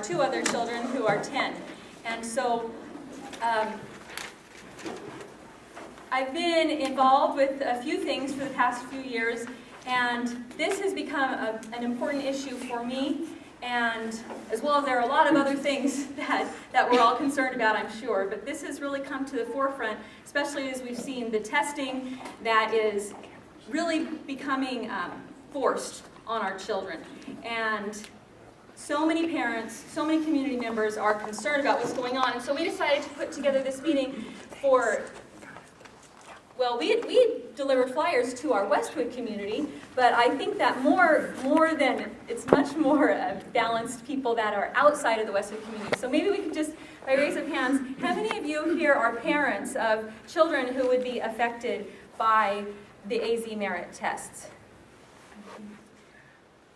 2 other children who are 10. And so I've been involved with a few things for the past few years, and this has become an important issue for me, and as well as there are a lot of other things that we're all concerned about, I'm sure, but this has really come to the forefront, especially as we've seen the testing that is really becoming forced on our children. And so many parents, so many community members are concerned about what's going on, and so we decided to put together this meeting for, well, we delivered flyers to our Westwood community, but I think that more than, it's much more balanced people that are outside of the Westwood community. So maybe we could just, by raise of hands, how many of you here are parents of children who would be affected by the AZ merit tests?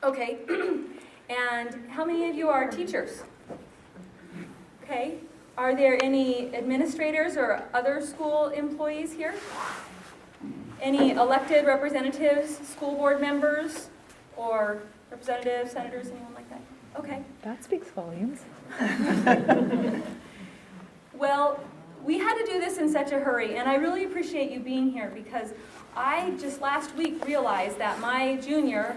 Okay, and how many of you are teachers? Okay, are there any administrators or other school employees here? Any elected representatives, school board members, or representatives, senators, anyone like that? Okay. That speaks volumes. Well, we had to do this in such a hurry, and I really appreciate you being here because I just last week realized that my junior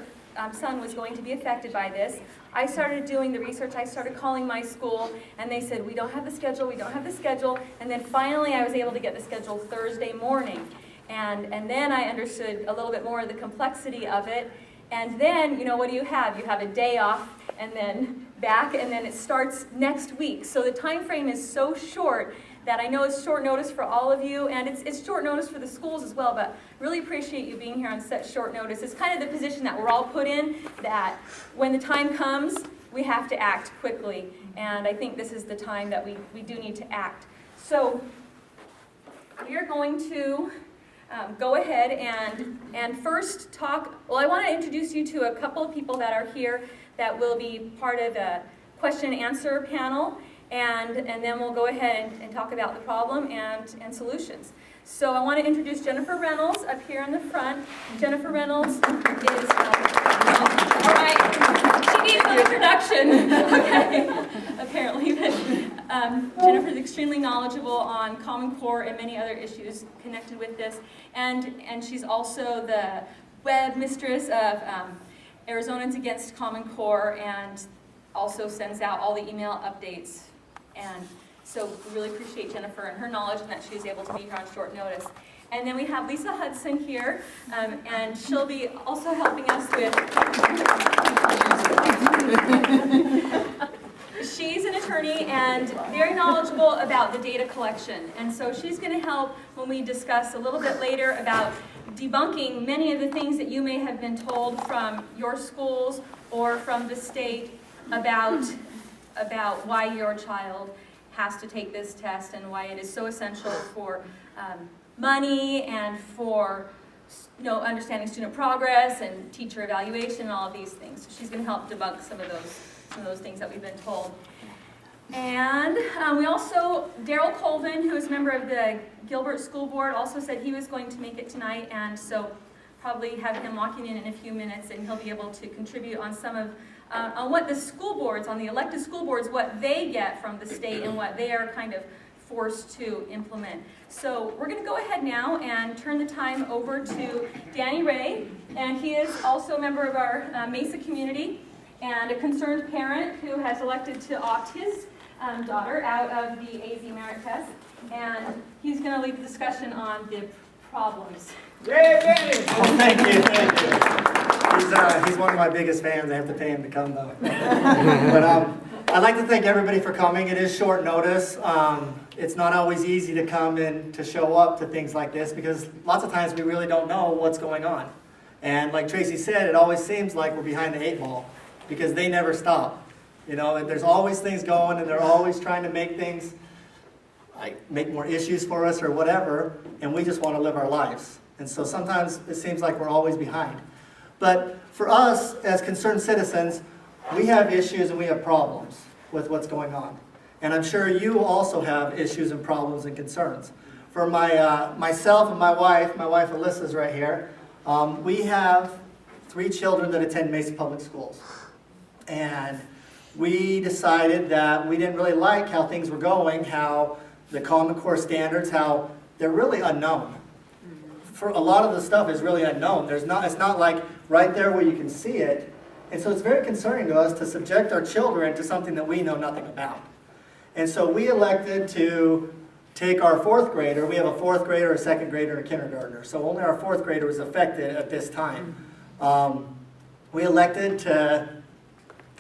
son was going to be affected by this. I started doing the research, I started calling my school, and they said, we don't have the schedule, we don't have the schedule, and then finally I was able to get the schedule Thursday morning. And then I understood a little bit more of the complexity of it, and then, you know, what do you have? You have a day off, and then back, and then it starts next week. So the time frame is so short that I know it's short notice for all of you, and it's short notice for the schools as well, but really appreciate you being here on such short notice. It's kind of the position that we're all put in, that when the time comes, we have to act quickly, and I think this is the time that we do need to act. So we are going to go ahead and first talk, well, I want to introduce you to a couple of people that are here that will be part of a question and answer panel. And then we'll go ahead and talk about the problem and solutions. So I want to introduce Jennifer Reynolds up here in the front. Jennifer Reynolds is, all right, she needs an introduction, okay, apparently. But Jennifer is extremely knowledgeable on Common Core and many other issues connected with this. And she's also the web mistress of Arizonans Against Common Core, and also sends out all the email updates. And so we really appreciate Jennifer and her knowledge and that she was able to be here on short notice. And then we have Lisa Hudson here, and she'll be also helping us with, she's an attorney and very knowledgeable about the data collection. And so she's going to help when we discuss a little bit later about debunking many of the things that you may have been told from your schools or from the state about why your child has to take this test and why it is so essential for money and for understanding student progress and teacher evaluation and all of these things. So she's going to help debunk some of those things that we've been told. And we also, Daryl Colvin, who is a member of the Gilbert School Board, also said he was going to make it tonight, and so probably have him walking in a few minutes, and he'll be able to contribute on some of on what the school boards, on the elected school boards, what they get from the state and what they are kind of forced to implement. So we're going to go ahead now and turn the time over to Danny Ray, and he is also a member of our Mesa community and a concerned parent who has elected to opt his daughter out of the AZ merit test, and he's going to lead the discussion on the problems. Yay, Danny! Well, thank you. He's one of my biggest fans. I have to pay him to come, though. But I'd like to thank everybody for coming. It is short notice. It's not always easy to come and to show up to things like this because lots of times we really don't know what's going on. And like Tracy said, it always seems like we're behind the 8 ball because they never stop. You know, and there's always things going, and they're always trying to make things, like make more issues for us or whatever, and we just want to live our lives. And so sometimes it seems like we're always behind. But for us, as concerned citizens, we have issues and we have problems with what's going on. And I'm sure you also have issues and problems and concerns. For myself and my wife Alyssa's right here, we have 3 children that attend Mesa Public Schools. And we decided that we didn't really like how things were going, how the Common Core standards, how they're really unknown. For a lot of the stuff is really unknown. It's not like right there where you can see it. And so it's very concerning to us to subject our children to something that we know nothing about. And so we elected to take our fourth grader. We have a fourth grader, a second grader, and a kindergartner. So only our fourth grader was affected at this time. We elected to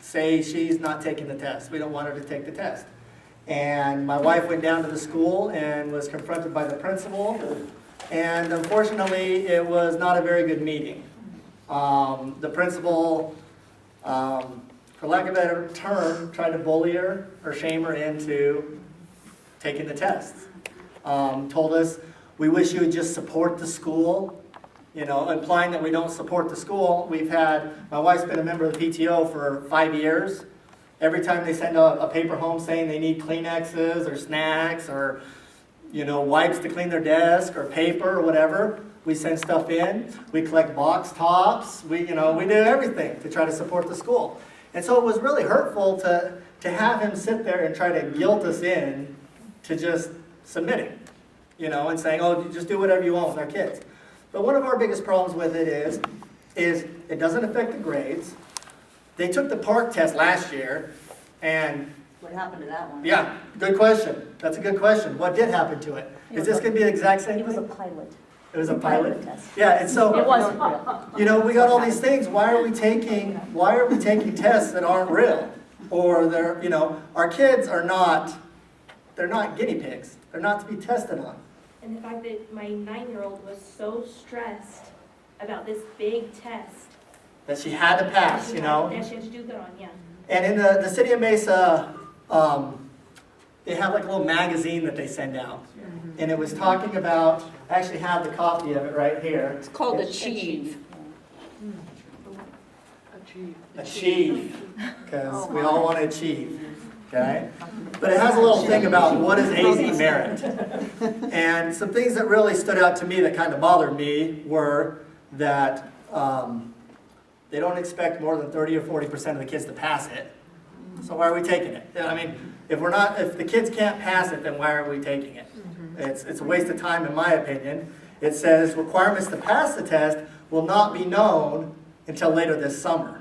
say she's not taking the test. We don't want her to take the test. And my wife went down to the school and was confronted by the principal. And unfortunately, it was not a very good meeting. The principal, for lack of a better term, tried to bully her or shame her into taking the tests. Told us, we wish you would just support the school, implying that we don't support the school. My wife's been a member of the PTO for 5 years. Every time they send a paper home saying they need Kleenexes or snacks or, wipes to clean their desk or paper or whatever, we send stuff in. We collect box tops. We do everything to try to support the school. And so it was really hurtful to have him sit there and try to guilt us in to just submitting, and saying, oh, just do whatever you want with our kids. But one of our biggest problems with it is it doesn't affect the grades. They took the park test last year, and What happened to that one? yeah, good question. That's a good question. What did happen to it? Is this going to be the exact same It was a thing? pilot. It was a pilot? test. Yeah, and so It wasn't real. we got all these things. Why are we taking tests that aren't real? Or our kids they're not guinea pigs. They're not to be tested on. And the fact that my 9-year-old was so stressed about this big test. That she had to pass, That she had to do good on, yeah. And in the city of Mesa, they have like a little magazine that they send out. And it was talking about, I actually have the copy of it right here. It's called Achieve. Achieve, because we all want to achieve, okay? But it has a little thing about what is AZ merit. And some things that really stood out to me that kind of bothered me were that they don't expect more than 30 or 40% of the kids to pass it. So why are we taking it? I mean, if the kids can't pass it, then why are we taking it? It's a waste of time, in my opinion. It says requirements to pass the test will not be known until later this summer.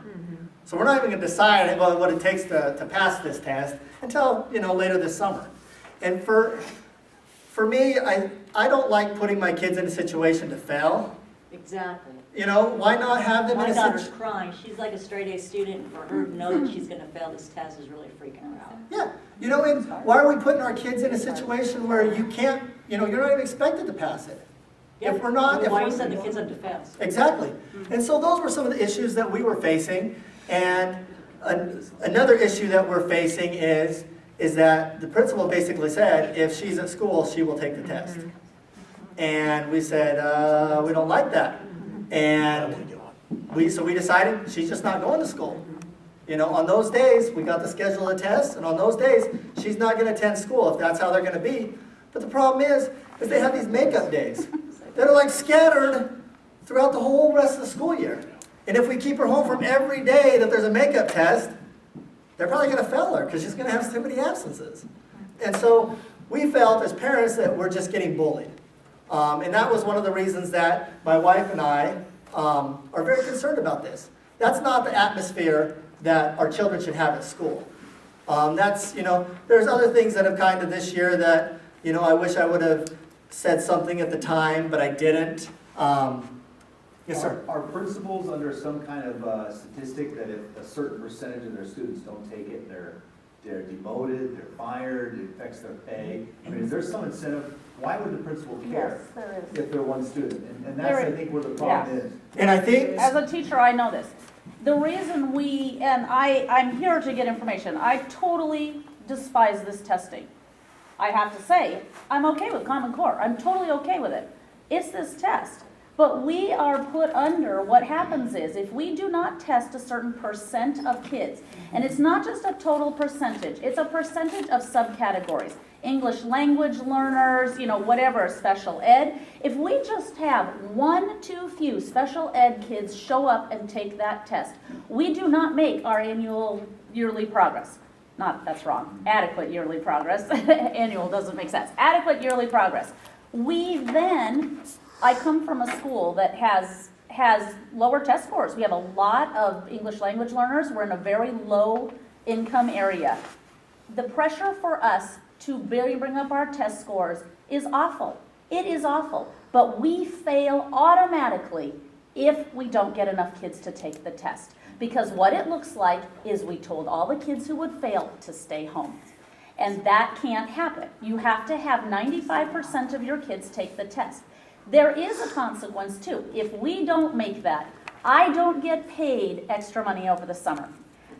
So we're not even going to decide what it takes to pass this test until later this summer. And for me, I don't like putting my kids in a situation to fail. Exactly. Why not have them My in a daughter's situation? crying. She's like a straight A student. For her to know that she's going to fail this test is really freaking her out. Yeah. And why are we putting our kids in a situation where you can't, you're not even expected to pass it? Yeah. If we're not, Why you send the kids up to fail? Exactly. And so those were some of the issues that we were facing. And another issue that we're facing is that the principal basically said, if she's at school, she will take the test. And we said, we don't like that. And so we decided she's just not going to school. On those days, we got to schedule a test, and on those days, she's not going to attend school if that's how they're going to be. But the problem is they have these makeup days that are like scattered throughout the whole rest of the school year. And if we keep her home from every day that there's a makeup test, they're probably going to fail her because she's going to have so many absences. And so we felt as parents that we're just getting bullied. And that was one of the reasons that my wife and I are very concerned about this. That's not the atmosphere that our children should have at school. There's other things that have kind of this year that, I wish I would have said something at the time, but I didn't. Yes, sir. Are principals under some kind of statistic that if a certain percentage of their students don't take it, they're demoted, they're fired, it affects their pay? I mean, is there some incentive? Why would the principal care Yes, there is. if they're one student? And that's, I think, where the problem is. And I think, As a teacher, I know this. The reason I'm here to get information. I totally despise this testing. I have to say, I'm okay with Common Core. I'm totally okay with it. It's this test. But we are put under, what happens is, if we do not test a certain percent of kids, and it's not just a total percentage, it's a percentage of subcategories. English language learners, whatever, special ed. If we just have one too few special ed kids show up and take that test, we do not make our annual yearly progress. Not, that's wrong, adequate yearly progress. Annual doesn't make sense. Adequate yearly progress. We then, I come from a school that has lower test scores. We have a lot of English language learners. We're in a very low income area. The pressure for us to bring up our test scores is awful. It is awful. But we fail automatically if we don't get enough kids to take the test. Because what it looks like is we told all the kids who would fail to stay home. And that can't happen. You have to have 95% of your kids take the test. There is a consequence too. If we don't make that, I don't get paid extra money over the summer.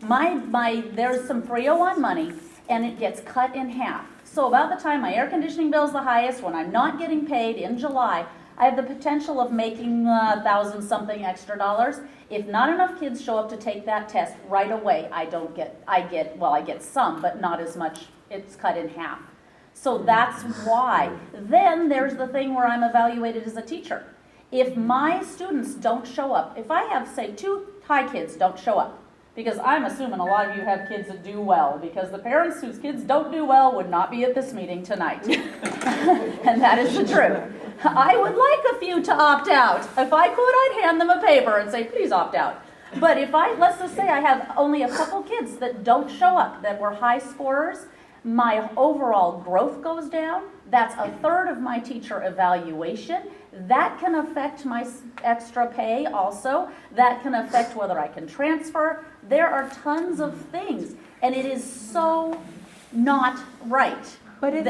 There's some 301 money and it gets cut in half. So about the time my air conditioning bill is the highest, when I'm not getting paid in July, I have the potential of making $1,000 something extra dollars. If not enough kids show up to take that test right away, I get some, but not as much. It's cut in half. So that's why. Then there's the thing where I'm evaluated as a teacher. If my students don't show up, if I have, say, 2 high kids don't show up, because I'm assuming a lot of you have kids that do well, because the parents whose kids don't do well would not be at this meeting tonight. And that is the truth. I would like a few to opt out. If I could, I'd hand them a paper and say, please opt out. But if let's just say I have only a couple kids that don't show up, that were high scorers, my overall growth goes down. That's a third of my teacher evaluation. That can affect my extra pay also. That can affect whether I can transfer. There are tons of things. And it is so not right. But if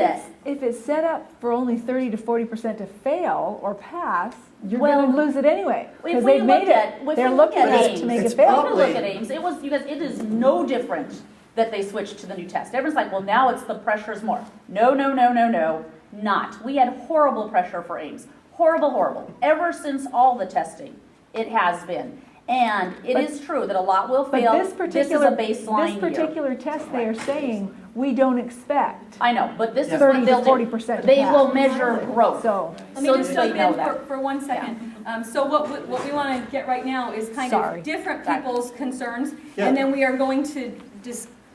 it's set up for only 30 to 40% to fail or pass, you're going to lose it anyway. Because they've made it. They're looking at it to make it fail. If you look at Ames, it is no different that they switched to the new test. Everyone's like, well, now it's the pressure's more. No, not. We had horrible pressure for Ames. Horrible. Ever since all the testing, it has been. And it is true that a lot will fail. This is a baseline This particular test, they are saying, we don't expect. I know, but this is 30 what to they'll 40% do. They pass. will measure growth. So, Let me So just they jump know in that. for 1 second. So what we want to get right now is kind Sorry. of different people's concerns, Yeah. and then we are going to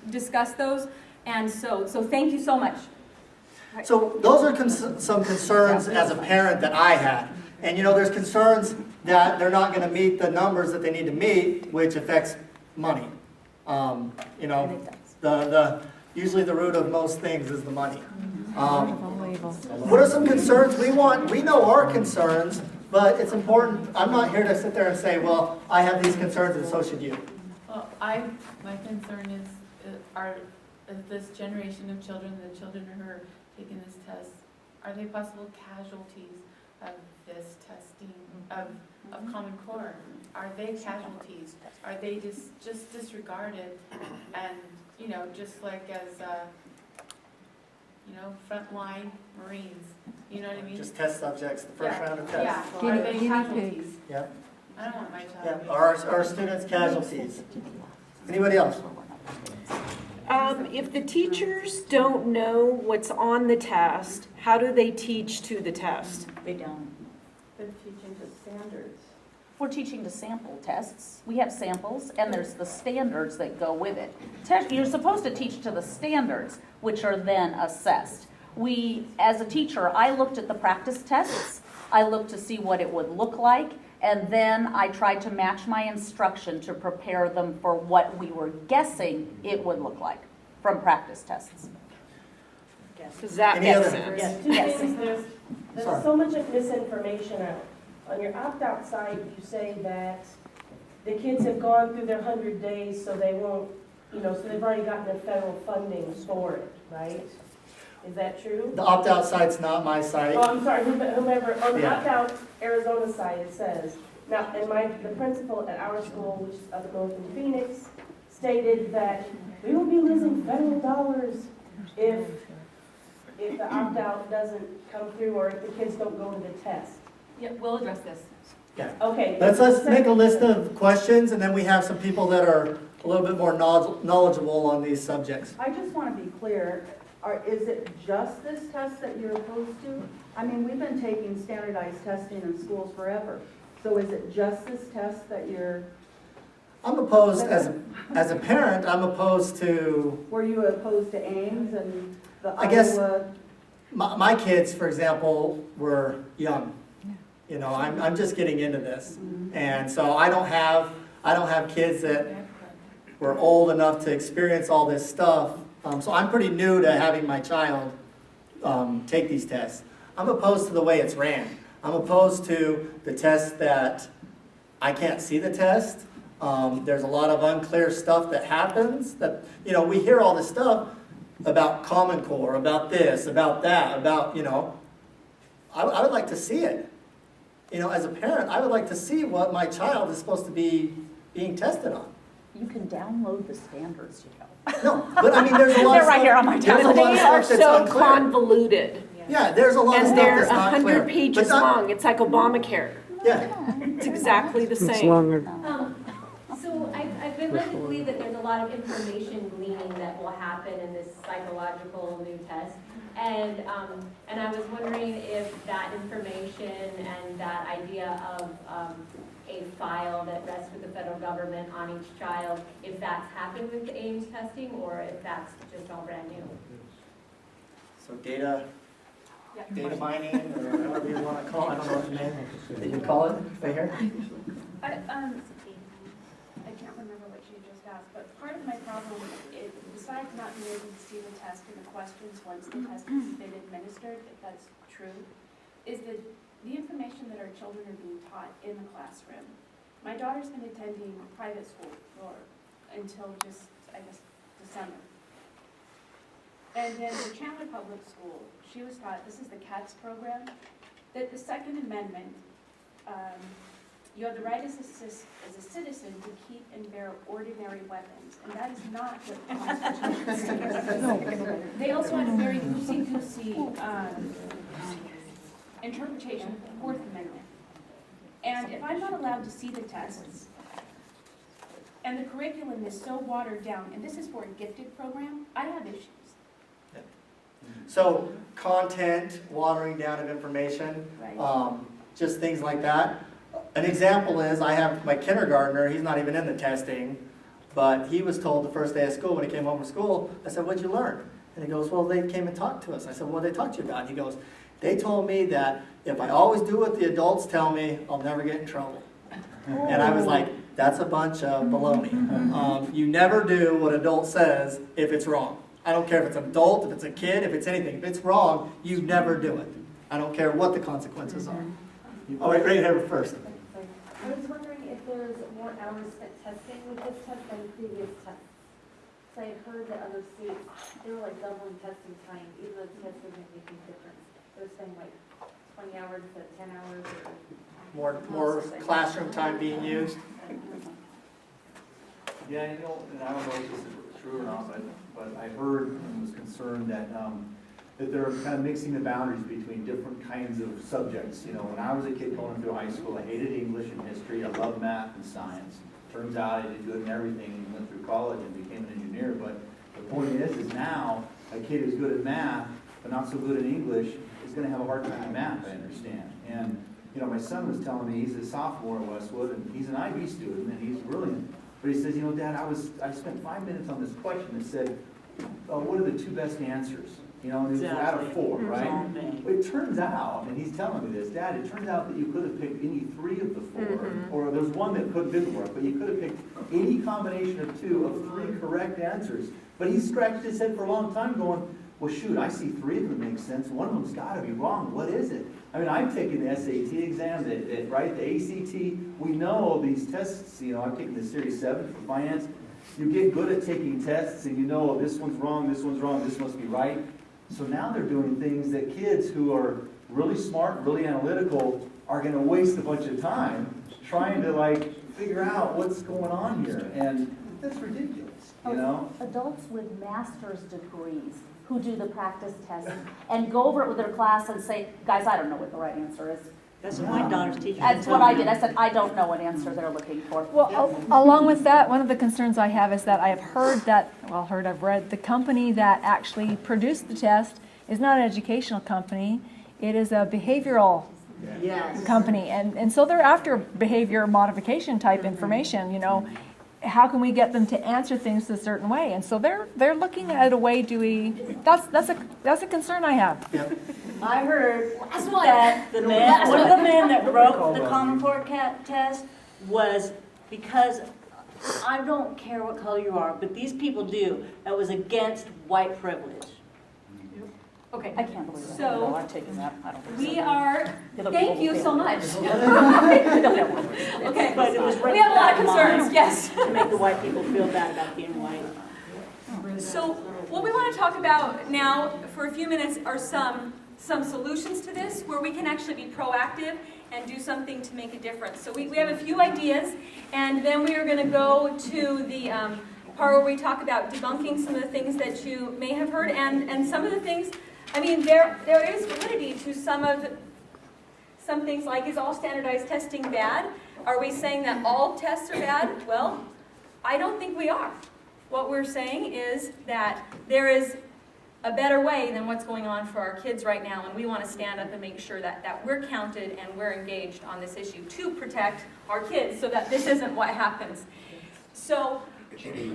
discuss those. And so thank you so much. So those are some concerns as a parent that I had. And there's concerns that they're not going to meet the numbers that they need to meet, which affects money. Usually the root of most things is the money. What are some concerns we want? We know our concerns, but it's important. I'm not here to sit there and say, well, I have these concerns and so should you. Well, my concern is this generation of children, the children who are taking this test, are they possible casualties of this testing, of Common Core? Are they casualties? Are they just disregarded and, just like as, frontline Marines, you know what I mean? Just test subjects, the first round of tests. Yeah, so are they Guinea casualties? pigs. Yeah. I don't want my child Yeah. to be. Are our students casualties? Anybody else? If the teachers don't know what's on the test, how do they teach to the test? They don't. They're teaching to standards. We're teaching to sample tests. We have samples, and there's the standards that go with it. You're supposed to teach to the standards, which are then assessed. As a teacher, I looked at the practice tests. I looked to see what it would look like, and then I tried to match my instruction to prepare them for what we were guessing it would look like from practice tests. Does that Any make other- sense? Yes. Two Yes. things, there's Sorry. so much of misinformation out. On your opt-out site, you say that the kids have gone through their 100 days, so they won't, so they've already gotten their federal funding for it, right? Is that true? The opt-out site's not my site. Oh, I'm sorry, whomever, on the Yeah. opt-out Arizona site, it says, now, the principal at our school, which is up north in Phoenix, stated that we will be losing federal dollars if the opt-out doesn't come through or if the kids don't go to the test. Yeah, we'll address this. Okay. Let's make a list of questions, and then we have some people that are a little bit more knowledgeable on these subjects. I just want to be clear, is it just this test that you're opposed to? I mean, we've been taking standardized testing in schools forever. So is it just this test that you're I'm opposed, as a parent, I'm opposed to, Were you opposed to Ames and the I guess- Iowa? my kids, for example, were young. You know, I'm just getting into this. And so I don't have kids that were old enough to experience all this stuff. So I'm pretty new to having my child take these tests. I'm opposed to the way it's ran. I'm opposed to the test that I can't see the test. There's a lot of unclear stuff that happens that, you know, we hear all this stuff about Common Core, about this, about that, about, you know, I would like to see it. You know, as a parent, I would like to see what my child is supposed to be being tested on. You can download the standards, you know. No, but I mean, there's a lot They're of right stuff, here on my there's a lot They of are stuff that's so unclear. convoluted. Yeah, there's a lot of And stuff they're that's not clear. 100 pages But not- long. It's like Obamacare. Yeah, It's exactly the same. So I've been led to believe that there's a lot of information gleaning that will happen in this psychological new test. And I was wondering if that information and that idea of a file that rests with the federal government on each child, if that's happened with the Ames testing or if that's just all brand new. so data mining, or whatever you want to call it, I don't know what the name that you call it, right here. I can't remember what you just asked, but part of my problem is, besides not being able to see the test and the questions once the test has been administered, if that's true, is that the information that our children are being taught in the classroom. My daughter's been attending private school until just, I guess, December. And then the Chandler Public School, she was taught, this is the CATS program, that the Second Amendment, you have the right as a citizen to keep and bear ordinary weapons, and that is not what the Constitution says. They also had a very loosey-goosey interpretation of the Fourth Amendment. And if I'm not allowed to see the tests, and the curriculum is so watered down, and this is for a gifted program, I have issues. So content, watering down of information, Right. just things like that. An example is I have my kindergartner, he's not even in the testing, but he was told the first day of school when he came home from school, I said, what'd you learn? And he goes, well, they came and talked to us. I said, what did they talk to you about? And he goes, they told me that if I always do what the adults tell me, I'll never get in trouble. And I was like, that's a bunch of baloney. You never do what adult says if it's wrong. I don't care if it's an adult, if it's a kid, if it's anything. If it's wrong, you never do it. I don't care what the consequences are. Oh, right here first. I was wondering if there's more hours spent testing with this test than previous tests. So I had heard that other states, they were like doubling testing time, even though the tests didn't make any difference. They were saying like 20 hours instead of 10 hours or... More classroom time being used. Yeah, you know, and I don't know if this is true or not, but I heard and was concerned that, that they're kind of mixing the boundaries between different kinds of subjects. You know, when I was a kid going through high school, I hated English and history, I loved math and science. Turns out I did good in everything and went through college and became an engineer, but the point is now, a kid who's good at math, but not so good in English, is gonna have a hard time in math, I understand. And, you know, my son was telling me, he's a sophomore at Westwood, and he's an IB student, and he's brilliant. But he says, you know, Dad, I spent 5 minutes on this question that said, what are the two best answers? You know, and it was out of 4, right? But it turns out, and he's telling me this, Dad, it turns out that you could have picked any 3 of the 4, or there's one that didn't work, but you could have picked any combination of 2 of 3 correct answers. But he scratched his head for a long time going, well, shoot, I see 3 of them make sense. One of them's got to be wrong. What is it? I mean, I've taken the SAT exam, right? The ACT. We know these tests. You know, I've taken the Series 7 for finance. You get good at taking tests, and you know, oh, this one's wrong, this one's wrong, this must be right. So now they're doing things that kids who are really smart, really analytical, are going to waste a bunch of time trying to like figure out what's going on here, and that's ridiculous. You know, Adults with master's degrees who do the practice tests and go over it with their class and say, guys, I don't know what the right answer is. That's what my daughter's teacher That's told what I me. did. I said, I don't know what answer they're looking for. Well, along with that, one of the concerns I have is that I have I've read, the company that actually produced the test is not an educational company. It is a behavioral company. And so they're after behavior modification type information, you know. how can we get them to answer things a certain way? And so they're looking at a way, that's a concern I have. Yep. I heard that one of the men that wrote the Common Core test was because, I don't care what color you are, but these people do, that was against white privilege. Okay. I can't believe that. So, No, I'm taking that. I don't think so. we are, It'll be thank you so much. Okay, But it was we have a lot of concerns, yes. to make the white people feel bad about being white. So what we want to talk about now for a few minutes are some solutions to this where we can actually be proactive and do something to make a difference. So we have a few ideas, and then we are going to go to the part where we talk about debunking some of the things that you may have heard, and some of the things, I mean, there is validity to some things like, is all standardized testing bad? Are we saying that all tests are bad? Well, I don't think we are. What we're saying is that there is a better way than what's going on for our kids right now, and we want to stand up and make sure that we're counted and we're engaged on this issue to protect our kids so that this isn't what happens. So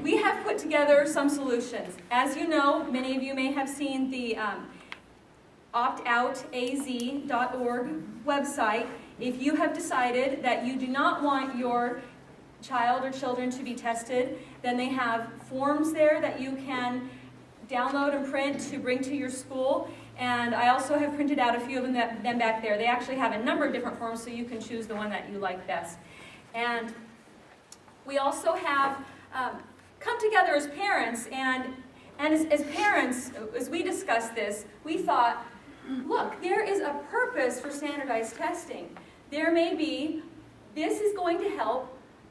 we have put together some solutions. As you know, many of you may have seen the optoutaz.org website. If you have decided that you do not want your child or children to be tested, then they have forms there that you can download and print to bring to your school. And I also have printed out a few of them back there. They actually have a number of different forms, so you can choose the one that you like best. And we also have come together as parents, and as parents, as we discussed this, we thought, look, there is a purpose for standardized testing. There may be, this is going to help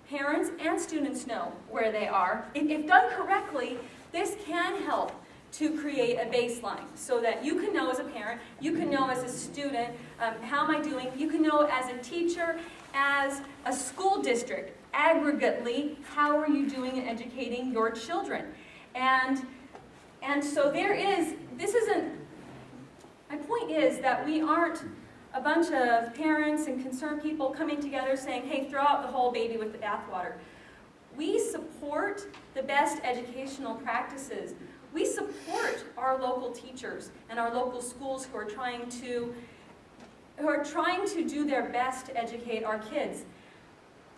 parents and students know where they are. If done correctly, this can help to create a baseline so that you can know as a parent, you can know as a student, how am I doing? You can know as a teacher, as a school district, aggregately, how are you doing in educating your children? And so my point is that we aren't a bunch of parents and concerned people coming together saying, hey, throw out the whole baby with the bathwater. We support the best educational practices. We support our local teachers and our local schools who are trying to do their best to educate our kids.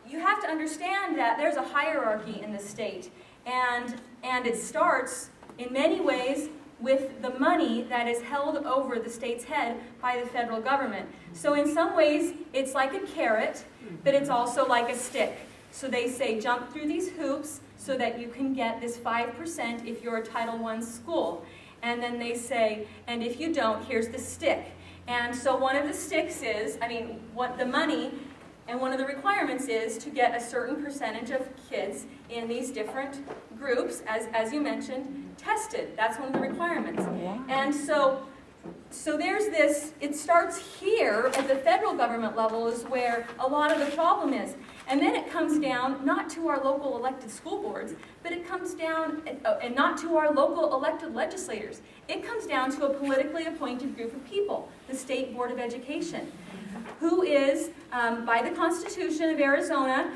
You have to understand that there's a hierarchy in the state, and it starts in many ways with the money that is held over the state's head by the federal government. So in some ways, it's like a carrot, but it's also like a stick. So they say, jump through these hoops so that you can get this 5% if you're a Title I school. And then they say, and if you don't, here's the stick. And so one of the sticks is, what the money, and one of the requirements is to get a certain percentage of kids in these different groups, as you mentioned, tested. That's one of the requirements. And so there's this, it starts here at the federal government level is where a lot of the problem is. And then it comes down, not to our local elected school boards, but it comes down, and not to our local elected legislators. It comes down to a politically appointed group of people, the State Board of Education, who is, by the Constitution of Arizona,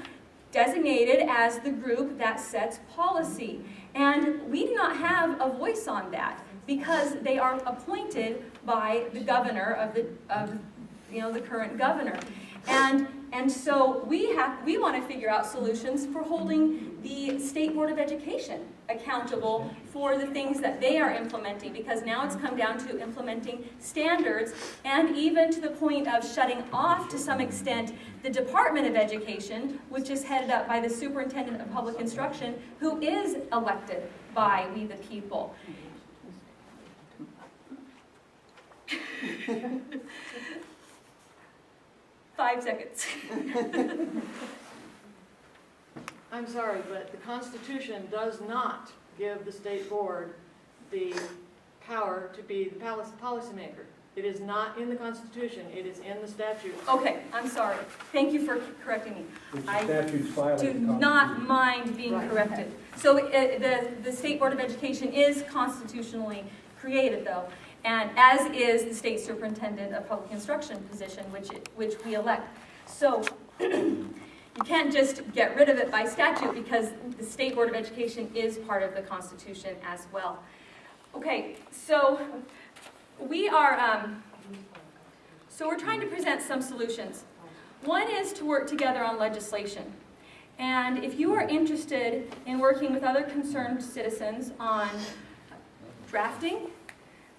designated as the group that sets policy. And we do not have a voice on that because they are appointed by the governor of the current governor. And so we want to figure out solutions for holding the State Board of Education accountable for the things that they are implementing, because now it's come down to implementing standards, and even to the point of shutting off to some extent the Department of Education, which is headed up by the Superintendent of Public Instruction, who is elected by we the people. 5 seconds. I'm sorry, but the Constitution does not give the state board the power to be the policymaker. It is not in the Constitution. It is in the statutes. Okay, I'm sorry. Thank you for correcting me. I do not not mind being corrected. So the State Board of Education is constitutionally created, though, and as is the State Superintendent of Public Instruction position, which we elect. So you can't just get rid of it by statute because the State Board of Education is part of the Constitution as well. Okay, so we are, so we're trying to present some solutions. One is to work together on legislation. And if you are interested in working with other concerned citizens on drafting,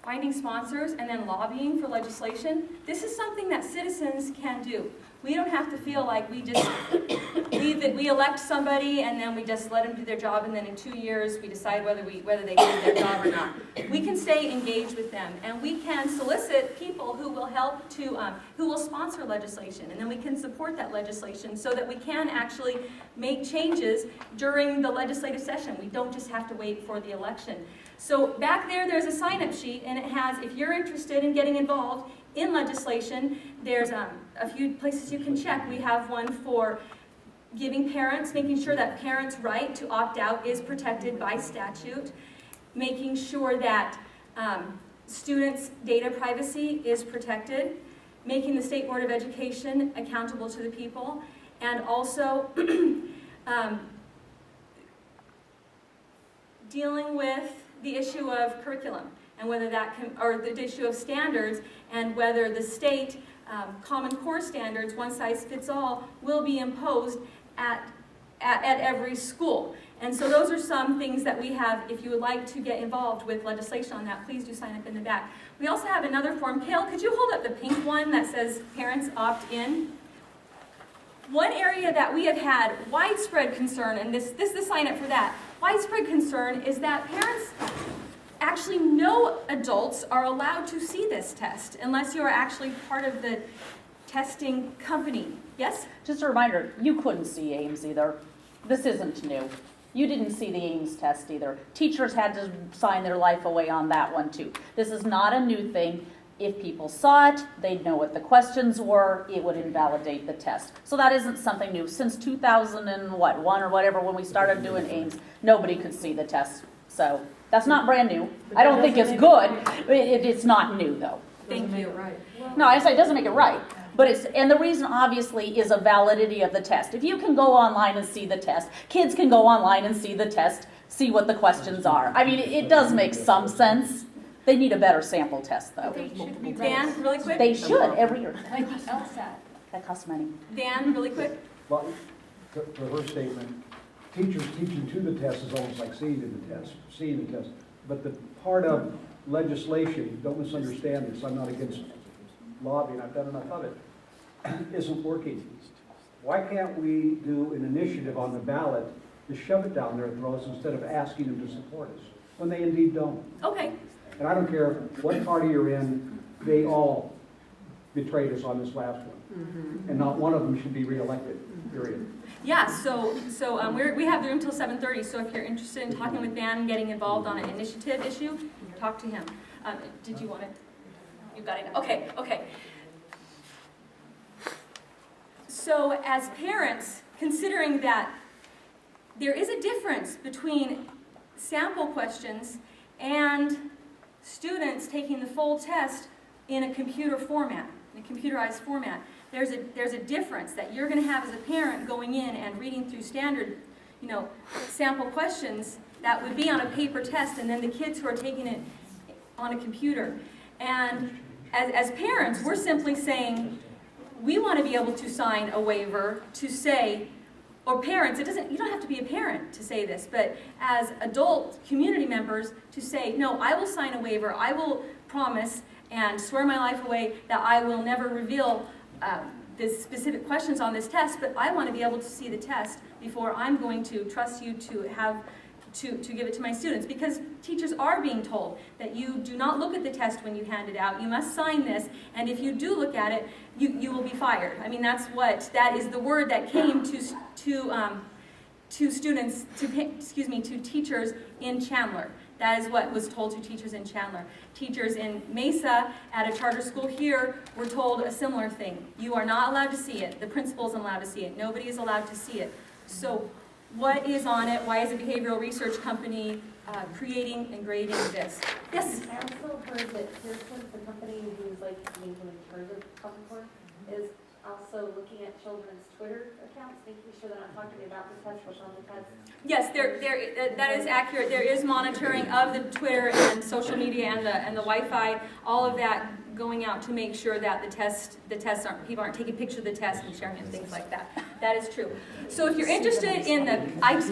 finding sponsors, and then lobbying for legislation, this is something that citizens can do. We don't have to feel like we just, we elect somebody and then we just let them do their job, and then in 2 years we decide whether they did their job or not. We can stay engaged with them, and we can solicit people who will help to, who will sponsor legislation, and then we can support that legislation so that we can actually make changes during the legislative session. We don't just have to wait for the election. So back there's a sign-up sheet, and it has, if you're interested in getting involved in legislation, there's a few places you can check. We have one for giving parents, making sure that parents' right to opt out is protected by statute, making sure that students' data privacy is protected, making the State Board of Education accountable to the people, and also dealing with the issue of curriculum and whether that can, or the issue of standards, and whether the state Common Core standards, one size fits all, will be imposed at every school. And so those are some things that we have. If you would like to get involved with legislation on that, please do sign up in the back. We also have another form. Kale, could you hold up the pink one that says parents opt in? One area that we have had widespread concern, and this is the sign up for that, widespread concern is that parents, actually no adults are allowed to see this test unless you are actually part of the testing company. Yes? Just a reminder, you couldn't see Ames either. This isn't new. You didn't see the Ames test either. Teachers had to sign their life away on that one too. This is not a new thing. If people saw it, they'd know what the questions were, it would invalidate the test. So that isn't something new. Since 2001 or whatever, when we started doing Ames, nobody could see the test. So that's not brand new. I don't think it's good. It's not new though. Thank you. No, I say it doesn't make it right. But and the reason obviously is a validity of the test. If you can go online and see the test, kids can go online and see the test, see what the questions are. I mean, it does make some sense. They need a better sample test though. Dan, really quick. They should every year. That costs money. Dan, really quick. Well, to her statement, teachers teaching to the test is almost like seeing the test. But the part of legislation, don't misunderstand this, I'm not against lobbying, I've done enough of it, isn't working. Why can't we do an initiative on the ballot to shove it down their throats instead of asking them to support us, when they indeed don't? Okay. And I don't care what party you're in, they all betrayed us on this last one. And not one of them should be reelected, period. Yeah, so we have the room till 7:30, so if you're interested in talking with Dan and getting involved on an initiative issue, talk to him. Did you want it? You've got it. Okay. So as parents, considering that there is a difference between sample questions and students taking the full test in a computer format, in a computerized format, there's a difference that you're going to have as a parent going in and reading through standard, sample questions that would be on a paper test, and then the kids who are taking it on a computer. And as parents, we're simply saying we want to be able to sign a waiver to say, or parents, you don't have to be a parent to say this, but as adult community members to say, no, I will sign a waiver, I will promise and swear my life away that I will never reveal the specific questions on this test, but I want to be able to see the test before I'm going to trust you to give it to my students, because teachers are being told that you do not look at the test when you hand it out. You must sign this, and if you do look at it, you will be fired. I mean, that is the word that came to teachers in Chandler. That is what was told to teachers in Chandler. Teachers in Mesa at a charter school here were told a similar thing. You are not allowed to see it. The principal isn't allowed to see it. Nobody is allowed to see it. So what is on it? Why is a behavioral research company creating and grading this? Yes? I also heard that Pearson's, the company who's like making the charge of Common Core, is also looking at children's Twitter accounts, making sure they're not talking about the test, what's on the test? Yes, that is accurate. There is monitoring of the Twitter and social media and the Wi-Fi, all of that going out to make sure that the tests aren't, people aren't taking pictures of the test and sharing it and things like that. That is true. So if you're interested in the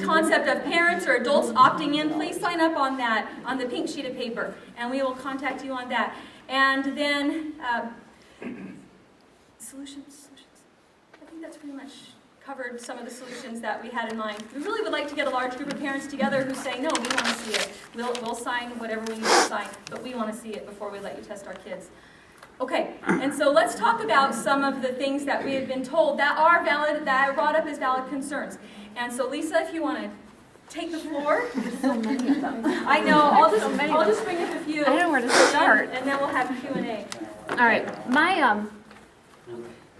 concept of parents or adults opting in, please sign up on that, on the pink sheet of paper, and we will contact you on that. And then, solutions. I think that's pretty much covered some of the solutions that we had in mind. We really would like to get a large group of parents together who say, no, we want to see it. We'll sign whatever we need to sign, but we want to see it before we let you test our kids. Okay, and so let's talk about some of the things that we have been told that are valid, that I brought up as valid concerns. And so Lisa, if you want to take the floor. So many of them. I know, I'll just bring up a few. I don't know where to start. And then we'll have Q&A. All right,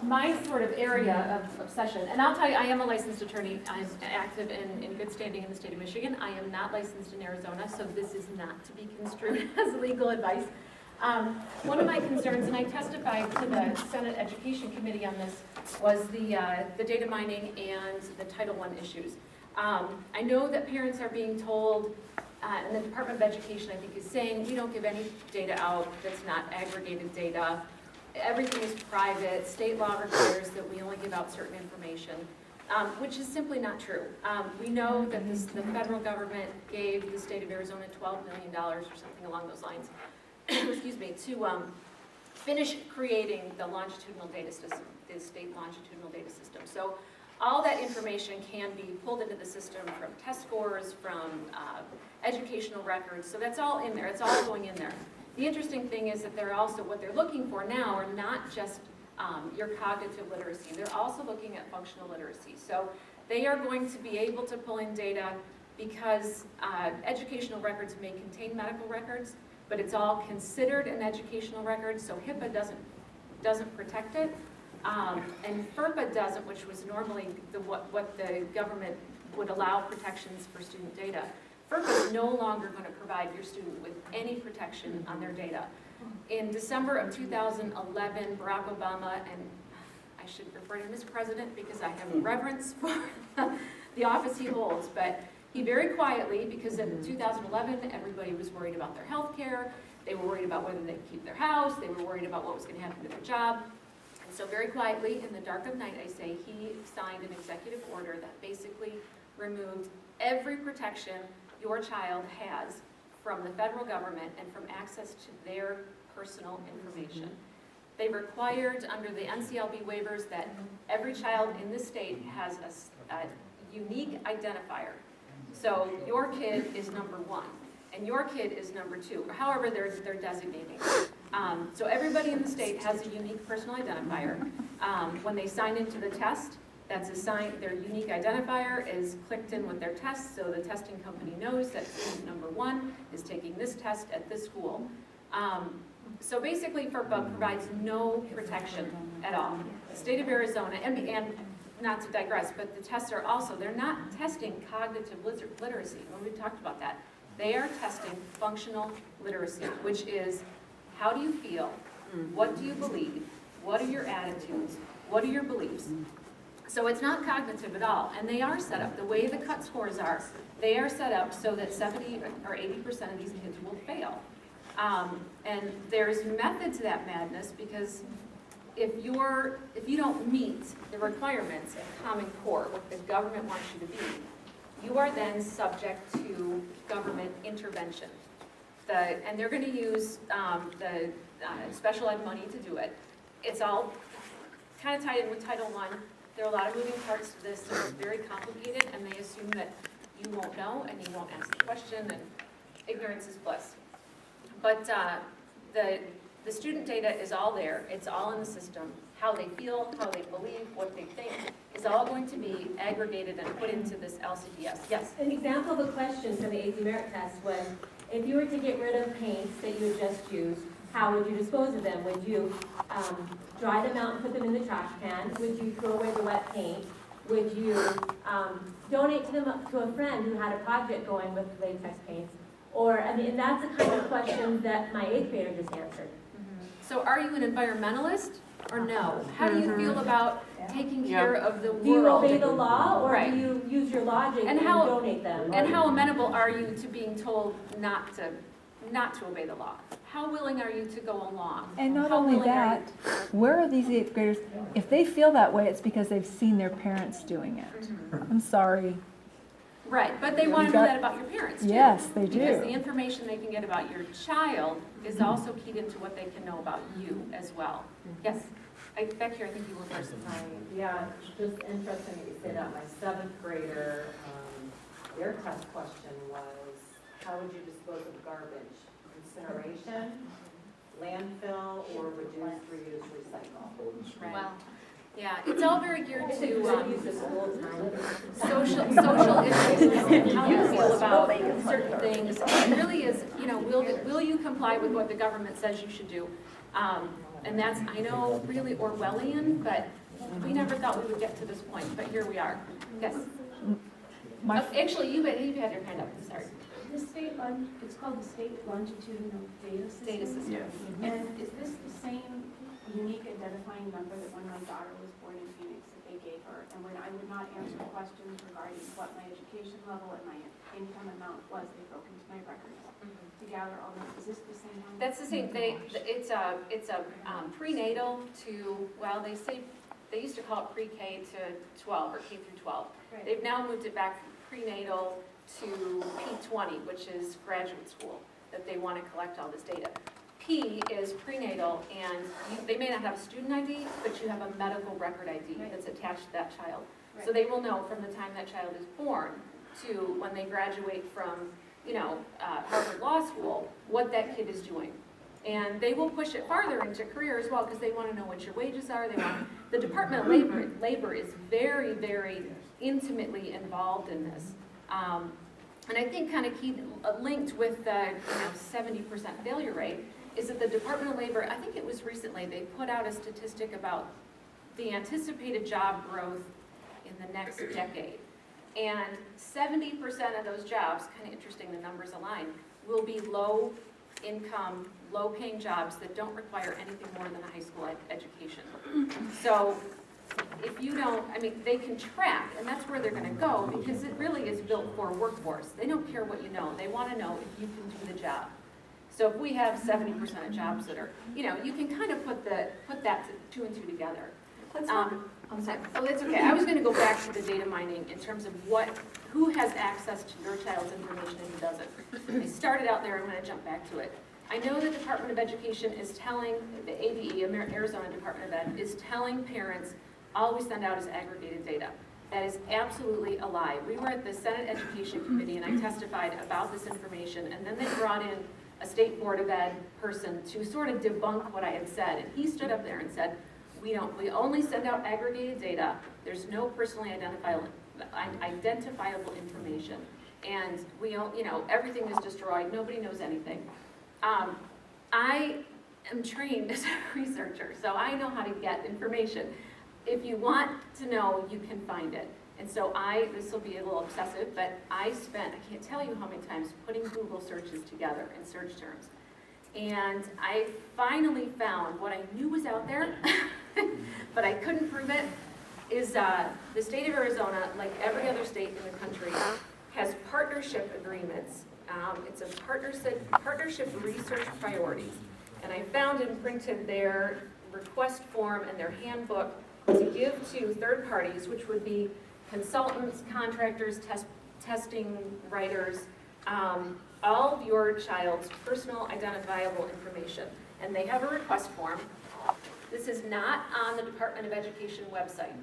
my sort of area of obsession, and I'll tell you, I am a licensed attorney. I'm active in good standing in the state of Michigan. I am not licensed in Arizona, so this is not to be construed as legal advice. One of my concerns, and I testified to the Senate Education Committee on this, was the data mining and the Title I issues. I know that parents are being told, and the Department of Education, I think, is saying, we don't give any data out that's not aggregated data. Everything is private. State law requires that we only give out certain information, which is simply not true. We know that the federal government gave the state of Arizona $12 million or something along those lines, excuse me, to finish creating the longitudinal data system, the state longitudinal data system. So all that information can be pulled into the system from test scores, from educational records. So that's all in there. It's all going in there. The interesting thing is that they're also, what they're looking for now are not just your cognitive literacy. They're also looking at functional literacy. So they are going to be able to pull in data because educational records may contain medical records, but it's all considered an educational record, so HIPAA doesn't protect it. And FERPA doesn't, which was normally what the government would allow protections for student data. FERPA is no longer going to provide your student with any protection on their data. In December of 2011, Barack Obama, and I should refer to him as president because I have reverence for the office he holds, but he very quietly, because in 2011, everybody was worried about their health care, they were worried about whether they could keep their house, they were worried about what was going to happen to their job. And so very quietly, in the dark of night, I say, he signed an executive order that basically removed every protection your child has from the federal government and from access to their personal information. They required, under the NCLB waivers, that every child in this state has a unique identifier. So your kid is number 1, and your kid is number 2, or however they're designating. So everybody in the state has a unique personal identifier. When they sign into the test, that's assigned, their unique identifier is clicked in with their test, so the testing company knows that student number 1 is taking this test at this school. So basically, FERPA provides no protection at all. The state of Arizona, and not to digress, but the tests are also, they're not testing cognitive literacy. When we've talked about that, they are testing functional literacy, which is, how do you feel? What do you believe? What are your attitudes? What are your beliefs? So it's not cognitive at all, and they are set up, the way the cut scores are, they are set up so that 70 or 80% of these kids will fail. And there's method to that madness, because if you don't meet the requirements of Common Core, what the government wants you to be, you are then subject to government intervention. And they're going to use the special ed money to do it. It's all kind of tied in with Title I. There are a lot of moving parts to this, so it's very complicated, and they assume that you won't know and you won't ask the question, and ignorance is bliss. But the student data is all there. It's all in the system. How they feel, how they believe, what they think is all going to be aggregated and put into this LCDS. Yes? An example of a question from the AP Merit Test was, if you were to get rid of paints that you had just used, how would you dispose of them? Would you dry them out and put them in the trash can? Would you throw away the wet paint? Would you donate them to a friend who had a project going with latex paints? Or, I mean, that's the kind of question that my 8th grader just answered. So are you an environmentalist or no? How do you feel about taking Yeah. care of the world? Do you obey the law, or Right. do you use your logic And and how- donate them? And how amenable are you to being told not to obey the law? How willing are you to go along? And not How only willing are that, where are these eighth graders? If they feel that way, it's because they've seen their parents doing it. I'm sorry. Right, but they want to know that about your parents too. Yes, they Because do. the information they can get about your child is also keyed into what they can know about you as well. Yes, back here, I think you were first. Yeah, just interesting that you say that. My seventh grader, their test question was, how would you dispose of garbage? Incineration, landfill, or reduce, reuse, recycle? Well, yeah, it's all very geared Is it to good use of school time? social issues and how you feel about certain things. It really is, will you comply with what the government says you should do? And that's, I know, really Orwellian, but we never thought we would get to this point, but here we are. Yes? Actually, you had your hand up, sorry. The state, it's called the State Longitudinal Data System. Data system. And is this the same unique identifying number that when my daughter was born in Phoenix that they gave her? And when I would not answer questions regarding what my education level and my income amount was, they broke into my records to gather all this. Is this the same one? That's the same thing. It's a prenatal to, well, they used to call it pre-K to 12 or K through 12. Right. They've now moved it back from prenatal to P20, which is graduate school, that they want to collect all this data. P is prenatal, and they may not have a student ID, but you have a medical record ID that's attached to that child. So they will know from the time that child is born to when they graduate from, Harvard Law School, what that kid is doing. And they will push it farther into career as well, because they want to know what your wages are. The Department of Labor is very, very intimately involved in this. And I think kind of linked with the 70% failure rate is that the Department of Labor, I think it was recently, they put out a statistic about the anticipated job growth in the next decade. And 70% of those jobs, kind of interesting, the numbers align, will be low income, low paying jobs that don't require anything more than a high school education. So if you don't, they can track, and that's where they're going to go, because it really is built for a workforce. They don't care what you know. They want to know if you can do the job. So if we have 70% of jobs that are, you can kind of put that two and two together. I'm sorry. Oh, that's okay. I was going to go back to the data mining in terms of who has access to your child's information and who doesn't. I started out there. I'm going to jump back to it. I know the Department of Education is telling, the ADE, Arizona Department of Ed, is telling parents all we send out is aggregated data. That is absolutely a lie. We were at the Senate Education Committee and I testified about this information, and then they brought in a State Board of Ed person to sort of debunk what I had said. And he stood up there and said, we only send out aggregated data. There's no personally identifiable information. And everything is destroyed. Nobody knows anything. I am trained as a researcher, so I know how to get information. If you want to know, you can find it. And so this will be a little obsessive, but I can't tell you how many times putting Google searches together in search terms. And I finally found what I knew was out there, but I couldn't prove it, is the state of Arizona, like every other state in the country, has partnership agreements. It's a partnership research priorities. And I found and printed their request form and their handbook to give to third parties, which would be consultants, contractors, testing writers, all of your child's personal identifiable information. And they have a request form. This is not on the Department of Education website.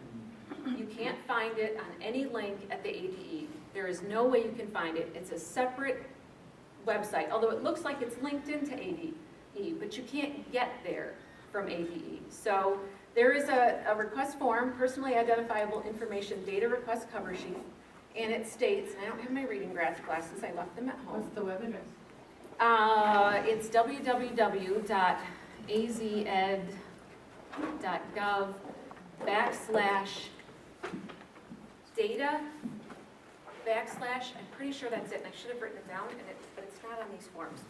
You can't find it on any link at the ADE. There is no way you can find it. It's a separate website, although it looks like it's linked into ADE, but you can't get there from ADE. So there is a request form, personally identifiable information, data request cover sheet, and it states, and I don't have my reading glasses, I left them at home. What's the web address? It's www.azed.gov/data /, I'm pretty sure that's it, and I should have written it down, but it's not on these forms.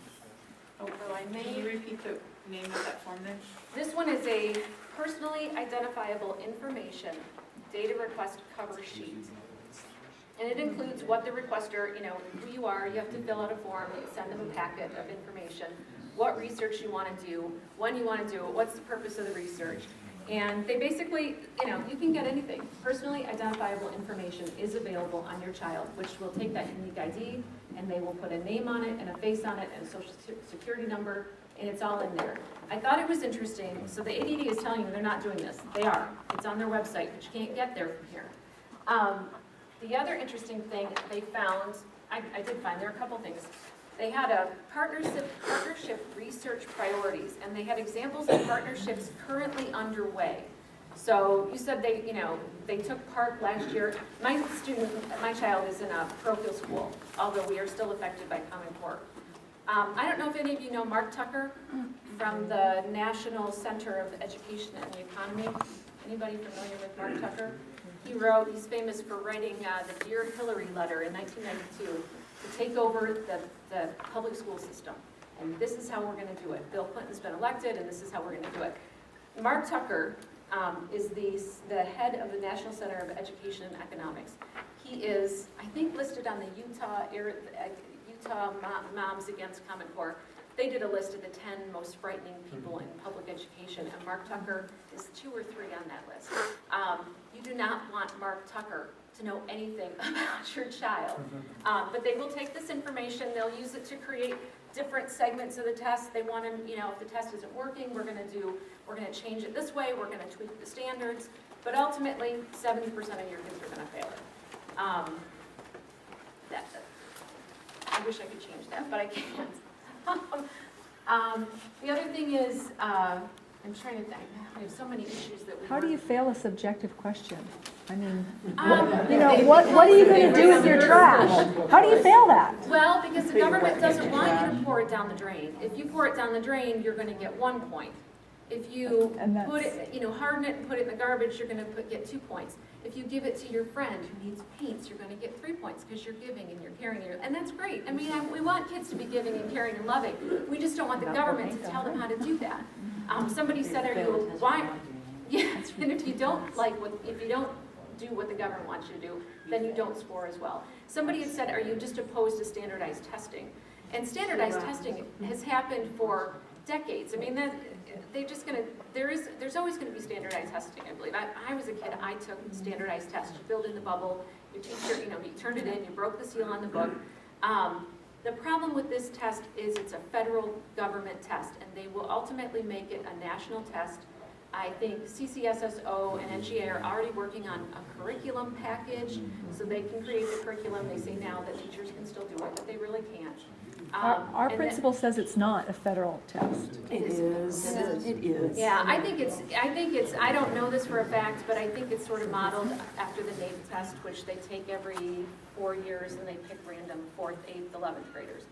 Oh, I Can you may, repeat the name of that form then? this one is a personally identifiable information data request cover sheet. And it includes what the requester, who you are, you have to fill out a form, you send them a packet of information, what research you want to do, when you want to do it, what's the purpose of the research. And they basically, you can get anything. Personally identifiable information is available on your child, which will take that unique ID, and they will put a name on it, and a face on it, and a social security number, and it's all in there. I thought it was interesting, so the ADD is telling you they're not doing this. They are. It's on their website, but you can't get there from here. The other interesting thing they found, I did find, there are a couple things. They had a partnership research priorities, and they had examples of partnerships currently underway. So you said they took part last year. My child is in a parochial school, although we are still affected by Common Core. I don't know if any of you know Mark Tucker from the National Center of Education and the Economy. Anybody familiar with Mark Tucker? He's famous for writing the Dear Hillary letter in 1992 to take over the public school system. And this is how we're going to do it. Bill Clinton's been elected, and this is how we're going to do it. Mark Tucker is the head of the National Center of Education and Economics. He is, I think, listed on the Utah Moms Against Common Core. They did a list of the 10 most frightening people in public education, and Mark Tucker is 2 or 3 on that list. You do not want Mark Tucker to know anything about your child. But they will take this information, they'll use it to create different segments of the test. They want to, if the test isn't working, we're going to change it this way, we're going to tweak the standards, but ultimately, 70% of your kids are going to fail it. I wish I could change that, but I can't. The other thing is, I'm trying to think, we have so many issues that we How do you fail a subjective question? I mean, what are you going to do with your trash? How do you fail that? Well, because the government doesn't want you to pour it down the drain. If you pour it down the drain, you're going to get 1 point. If you put it, harden it and put it in the garbage, you're going to get 2 points. If you give it to your friend who needs paints, you're going to get 3 points because you're giving and you're caring. And that's great. I mean, we want kids to be giving and caring and loving. We just don't want the government to tell them how to do that. Somebody said, why? Yeah, and if you don't do what the government wants you to do, then you don't score as well. Somebody had said, are you just opposed to standardized testing? And standardized testing has happened for decades. I mean, there's always going to be standardized testing, I believe. I was a kid, I took standardized tests. You filled in the bubble, your teacher, you turned it in, you broke the seal on the book. The problem with this test is it's a federal government test, and they will ultimately make it a national test. I think CCSSO and NGA are already working on a curriculum package, so they can create the curriculum. They say now that teachers can still do it, but they really can't. Our principal says it's not a federal test. It is. It is. Yeah, I think it's, I don't know this for a fact, but I think it's sort of modeled after the NAEP test, which they take every 4 years and they pick random 4th, 8th, 11th graders.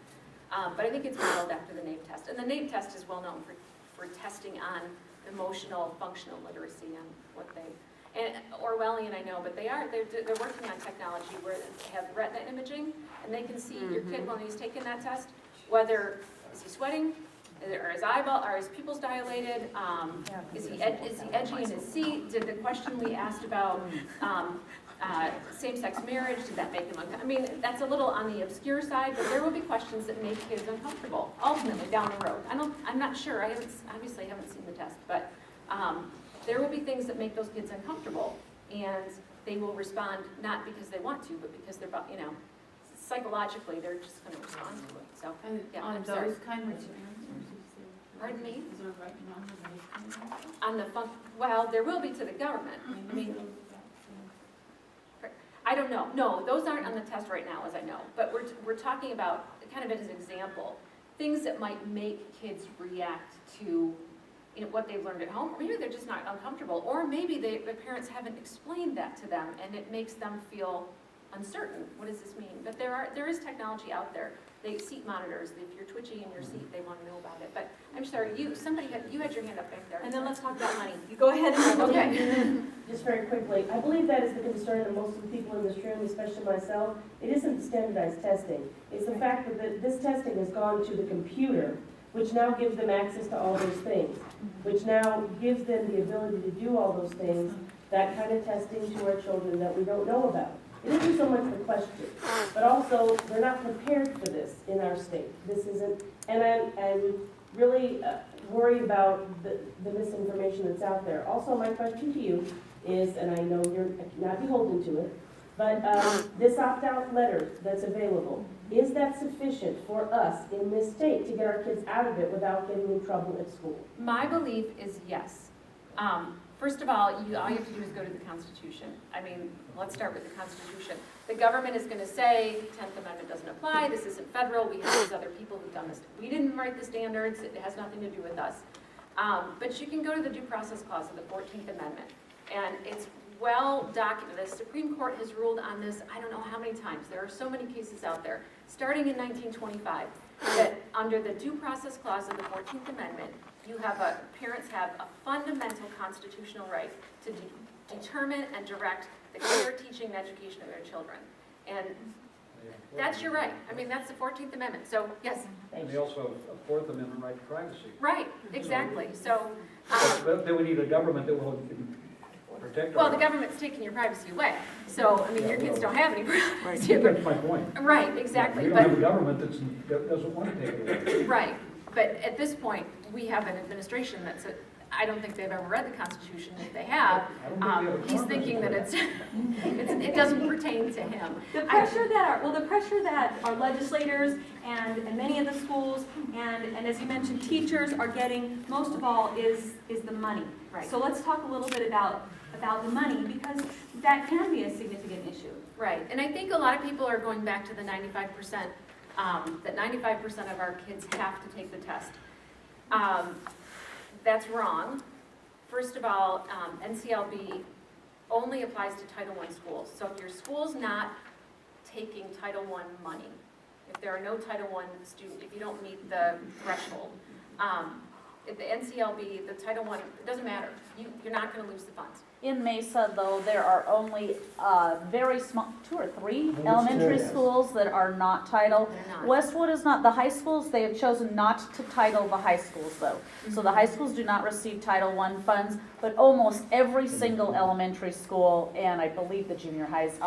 But I think it's modeled after the NAEP test. And the NAEP test is well known for testing on emotional, functional literacy and what they, and Orwellian I know, but they're working on technology where they have retina imaging, and they can see your kid when he's taking that test, whether is he sweating, are his eyeball, are his pupils dilated, is he edgy in his seat? Did the question we asked about same-sex marriage, did that make him uncomfortable? I mean, that's a little on the obscure side, but there will be questions that make kids uncomfortable, ultimately, down the road. I'm not sure, I obviously haven't seen the test, but there will be things that make those kids uncomfortable, and they will respond not because they want to, but because they're, psychologically, they're just going to respond to it. So, yeah, on I'm sorry. those kind of Pardon me? Is there a writing on those kind of On the well, there will be to the government. I mean, I don't know. No, those aren't on the test right now, as I know. But we're talking about kind of as an example, things that might make kids react to what they've learned at home. Or maybe they're just not uncomfortable, or maybe the parents haven't explained that to them, and it makes them feel uncertain. What does this mean? But there is technology out there. They seat monitors. If you're twitchy in your seat, they want to know about it. But I'm sorry, you had your hand up back there. And then let's talk about money. You go ahead. Okay. Just very quickly, I believe that is the concern of most of the people in this room, especially myself. It isn't the standardized testing. It's the fact that this testing has gone to the computer which now gives them access to all those things, which now gives them the ability to do all those things, that kind of testing to our children that we don't know about. It isn't so much the question, but also they're not prepared for this in our state. This isn't, and I'm really worried about the misinformation that's out there. Also, my question to you is, and I know you're not beholden to it, but this opt-out letter that's available, is that sufficient for us in this state to get our kids out of it without getting in trouble at school? My belief is yes. First of all, all you have to do is go to the Constitution. I mean, let's start with the Constitution. The government is going to say, 10th Amendment doesn't apply, this isn't federal, we have these other people who've done this. We didn't write the standards, it has nothing to do with us. But you can go to the Due Process Clause of the 14th Amendment, and it's well documented. The Supreme Court has ruled on this, I don't know how many times. There are so many cases out there, starting in 1925, that under the Due Process Clause of the 14th Amendment, parents have a fundamental constitutional right to determine and direct the care, teaching, and education of their children. And that's your right. I mean, that's the 14th Amendment. So, yes? And they also have a Fourth Amendment right to privacy. Right, exactly. So, But then we need a government that will protect well, our the government's taking your privacy away. So, I mean, your kids don't have any privacy. That's my point. Right, exactly. We don't have a government that doesn't want to take it away. Right, but at this point, we have an administration I don't think they've ever read the Constitution. If they have, he's thinking that it doesn't pertain to him. The pressure that our legislators and many of the schools and as you mentioned, teachers are getting most of all is the money. Right. So let's talk a little bit about the money, because that can be a significant issue. Right, and I think a lot of people are going back to the 95%, that 95% of our kids have to take the test. That's wrong. First of all, NCLB only applies to Title I schools. So if your school's not taking Title I money, if there are no Title I students, if you don't meet the threshold, if the NCLB, the Title I, it doesn't matter. You're not going to lose the funds. In Mesa, though, there are only very small, 2 or 3 elementary schools that are not title. They're not. Westwood is not. The high schools, they have chosen not to title the high schools, though. So the high schools do not receive Title I funds, but almost every single elementary school, and I believe the junior highs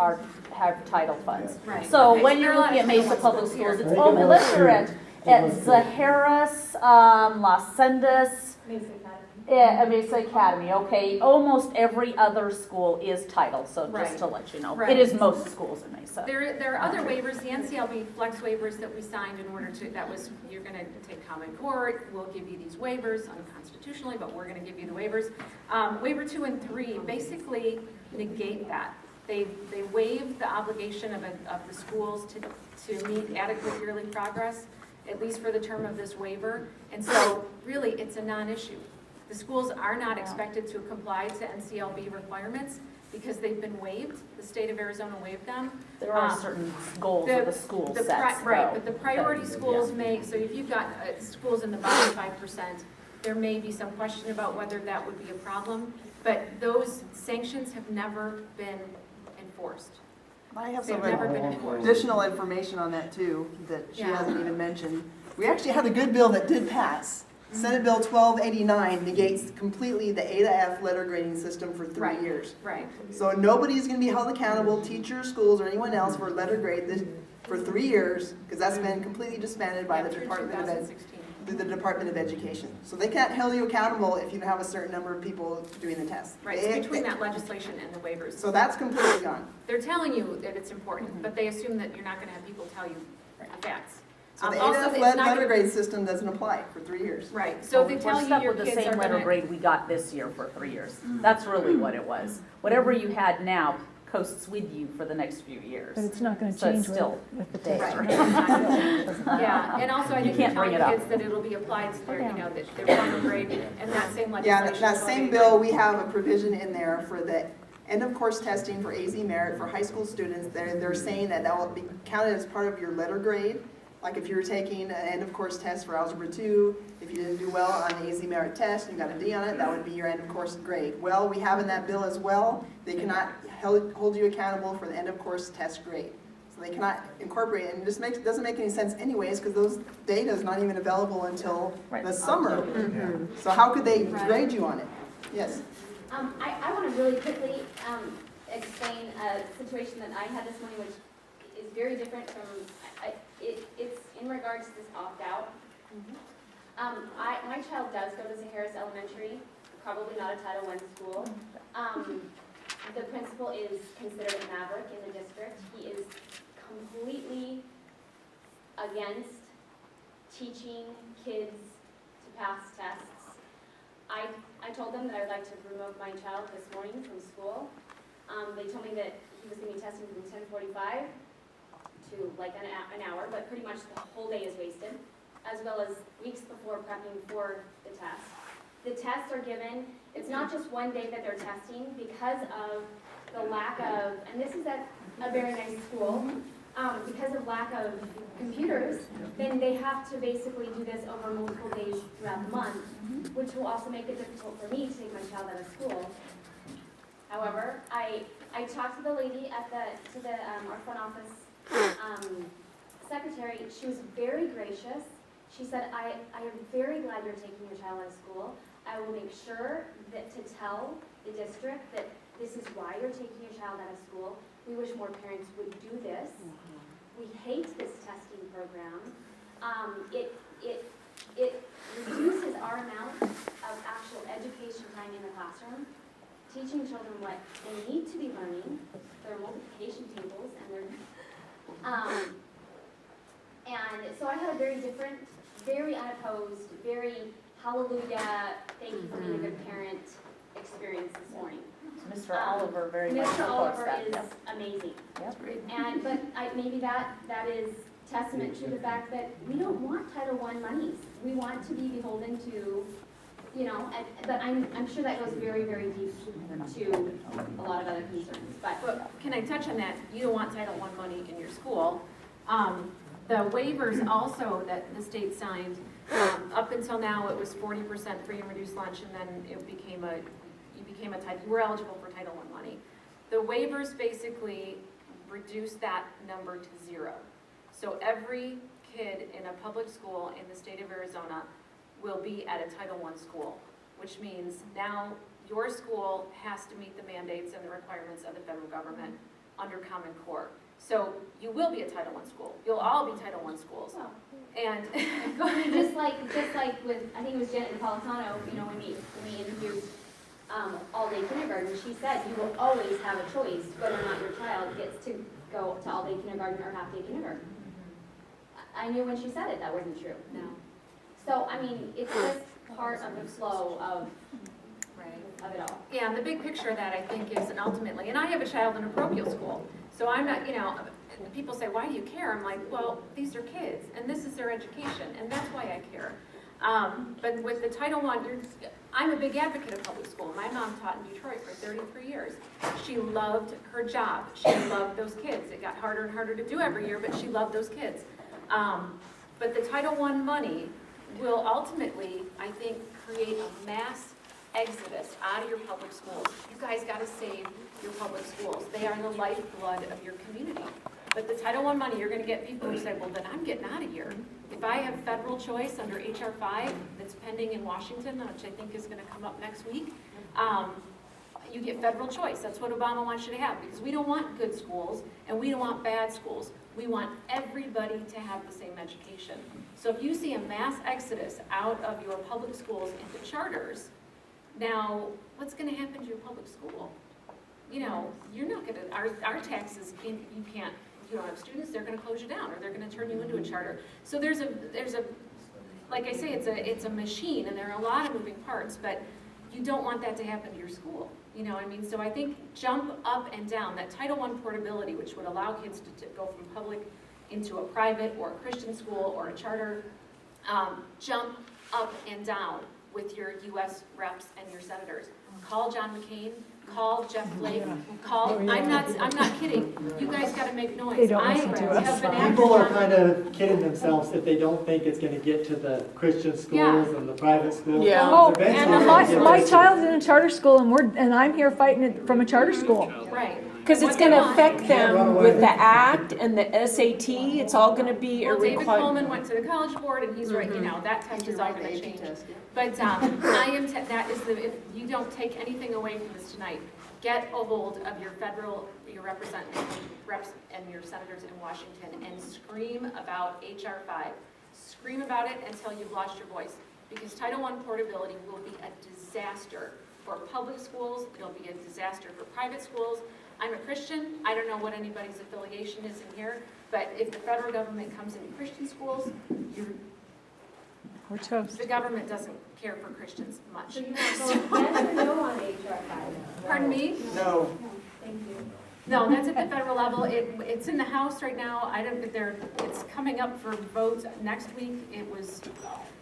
have title funds. Right. So Okay, when so there you're are a lot looking of at Title Mesa I Public schools here. Schools, it's unless you're at Zaharas, Las Sendas, Mesa Academy. yeah, Mesa Academy, okay. Almost every other school is title, so Right. just to let you know. Right. It is most schools in Mesa. There are other waivers, the NCLB flex waivers that we signed in order to, you're going to take common court, we'll give you these waivers unconstitutionally, but we're going to give you the waivers. Waiver 2 and 3 basically negate that. They waive the obligation of the schools to meet adequate yearly progress, at least for the term of this waiver, and so really it's a non-issue. The schools are not expected to comply to NCLB requirements because they've been waived. The state of Arizona waived them. There are certain goals that the school sets, Right, though. but the priority schools may, so if you've got schools in the bottom 5%, there may be some question about whether that would be a problem, but those sanctions have never been enforced. I have They've some never been enforced. additional information on that too, that she Yeah. hasn't even mentioned. We actually had a good bill that did pass. Senate Bill 1289 negates completely the A to F letter grading system for 3 Right. years. Right. So nobody's going to be held accountable, teachers, schools, or anyone else for letter grade this for 3 years, because that's been completely disbanded by the Through Department of 2016. through the Department of Education. So they can't hold you accountable if you don't have a certain number of people doing the test. Right, so between that legislation and the waivers. So that's completely gone. They're telling you that it's important, but they assume that you're not going to have people tell you the facts. So the Also, A to F it's letter not gonna- grade system doesn't apply for 3 years. Right, so if they We're tell you stuck your with the kids same are letter going to... grade we got this year for 3 years. That's really what it was. Whatever you had now coasts with you for the next few years. But it's not going to So it's change still with the days, test. right? Yeah, and also I You think can't you're bring telling it up. kids that it'll be applied to their, their final grade, and that same Yeah, legislation. that is same going bill, we have a provision in there for the end of course testing for AZ merit for high school students. They're saying that will be counted as part of your letter grade. Like if you were taking an end of course test for Algebra 2, if you didn't do well on the AZ merit test and you got a D on it, that would be your end of course grade. Well, we have in that bill as well, they cannot hold you accountable for the end of course test grade. So they cannot incorporate it, and it just doesn't make any sense anyways, because those data is not even available until the summer. So how could they grade you on it? Yes? I want to really quickly explain a situation that I had this morning, which is very different from, it's in regards to this opt-out. My child does go to Harris Elementary, probably not a Title I school. The principal is considered a maverick in the district. He is completely against teaching kids to pass tests. I told them that I'd like to remove my child this morning from school. They told me that he was going to be testing from 10:45 to like an hour, but pretty much the whole day is wasted, as well as weeks before prepping for the test. The tests are given, it's not just one day that they're testing, because of the lack of, and this is at a very nice school, because of lack of computers, then they have to basically do this over multiple days throughout the month, which will also make it difficult for me to take my child out of school. However, I talked to the lady at our front office secretary. She was very gracious. She said, I am very glad you're taking your child out of school. I will make sure that to tell the district that this is why you're taking your child out of school. We wish more parents would do this. We hate this testing program. It reduces our amount of actual education time in the classroom, teaching children what they need to be learning, their multiplication tables, and their and so I had a very different, very unopposed, very hallelujah, thank you for being a good parent experience this morning. Mr. Oliver very much Mr. supports Oliver that. is Yep. amazing. Yep. But maybe that is testament to the fact that we don't want Title I monies. We want to be beholden to, but I'm sure that goes very, very deep to a lot of other concerns. But can I touch on that? You don't want Title I money in your school. The waivers also that the state signed, up until now, it was 40% free and reduced lunch, and then you were eligible for Title I money. The waivers basically reduce that number to 0. So every kid in a public school in the state of Arizona will be at a Title I school, which means now your school has to meet the mandates and the requirements of the federal government under Common Core. So you will be a Title I school. You'll all be Title I schools. Well, And just like with, I think it was Janet Napolitano, when we introduced all-day kindergarten, she said you will always have a choice whether or not your child gets to go to all-day kindergarten or half-day kindergarten. I knew when she said it that wasn't true. no. So, it's just part of the flow of it all. Yeah, and the big picture of that, I think, is, and ultimately, and I have a child in a parochial school, so I'm not, people say, why do you care? I'm like, well, these are kids, and this is their education, and that's why I care. But with the Title I, I'm a big advocate of public school. My mom taught in Detroit for 33 years. She loved her job. She loved those kids. It got harder and harder to do every year, but she loved those kids. But the Title I money will ultimately, I think, create a mass exodus out of your public schools. You guys got to save your public schools. They are the lifeblood of your community. But the Title I money, you're going to get people who say, well, then I'm getting out of here. If I have federal choice under H.R. 5 that's pending in Washington, which I think is going to come up next week, you get federal choice. That's what Obama wants you to have, because we don't want good schools and we don't want bad schools. We want everybody to have the same education. So if you see a mass exodus out of your public schools into charters, now what's going to happen to your public school? You're not going to, our taxes, you don't have students, they're going to close you down, or they're going to turn you into a charter. So there's a, like I say, it's a machine, and there are a lot of moving parts, but you don't want that to happen to your school. So I think jump up and down. That Title I portability, which would allow kids to go from public into a private or a Christian school or a charter, jump up and down with your U.S. reps and your senators. Call John McCain. Call Jeff Flake. I'm not kidding. You guys got to make noise. They don't listen to us. People are kind of kidding themselves if they don't think it's going to get to the Christian schools and the private schools. Yeah. Oh, Eventually and it'll get my there. child's in a charter school, and I'm here fighting it from a charter school. Right. Because it's What going they to want. affect them with the ACT and the SAT. It's all going to be a Well, David requirement. Coleman went to the College Board, and he's right, you know, that test is all gonna change. But, I am, that is the, if you don't take anything away from this tonight, get a hold of your federal, your representatives, reps, and your senators in Washington, and scream about HR 5. Scream about it until you've lost your voice, because Title I portability will be a disaster for public schools, it'll be a disaster for private schools. I'm a Christian, I don't know what anybody's affiliation is in here, but if the federal government comes into Christian schools, We're toast. the government doesn't care for Christians much. So you want to vote yes or no on HR 5? Pardon me? No. Thank you. No, that's at the federal level. It's in the House right now. I don't, it's coming up for vote next week. It was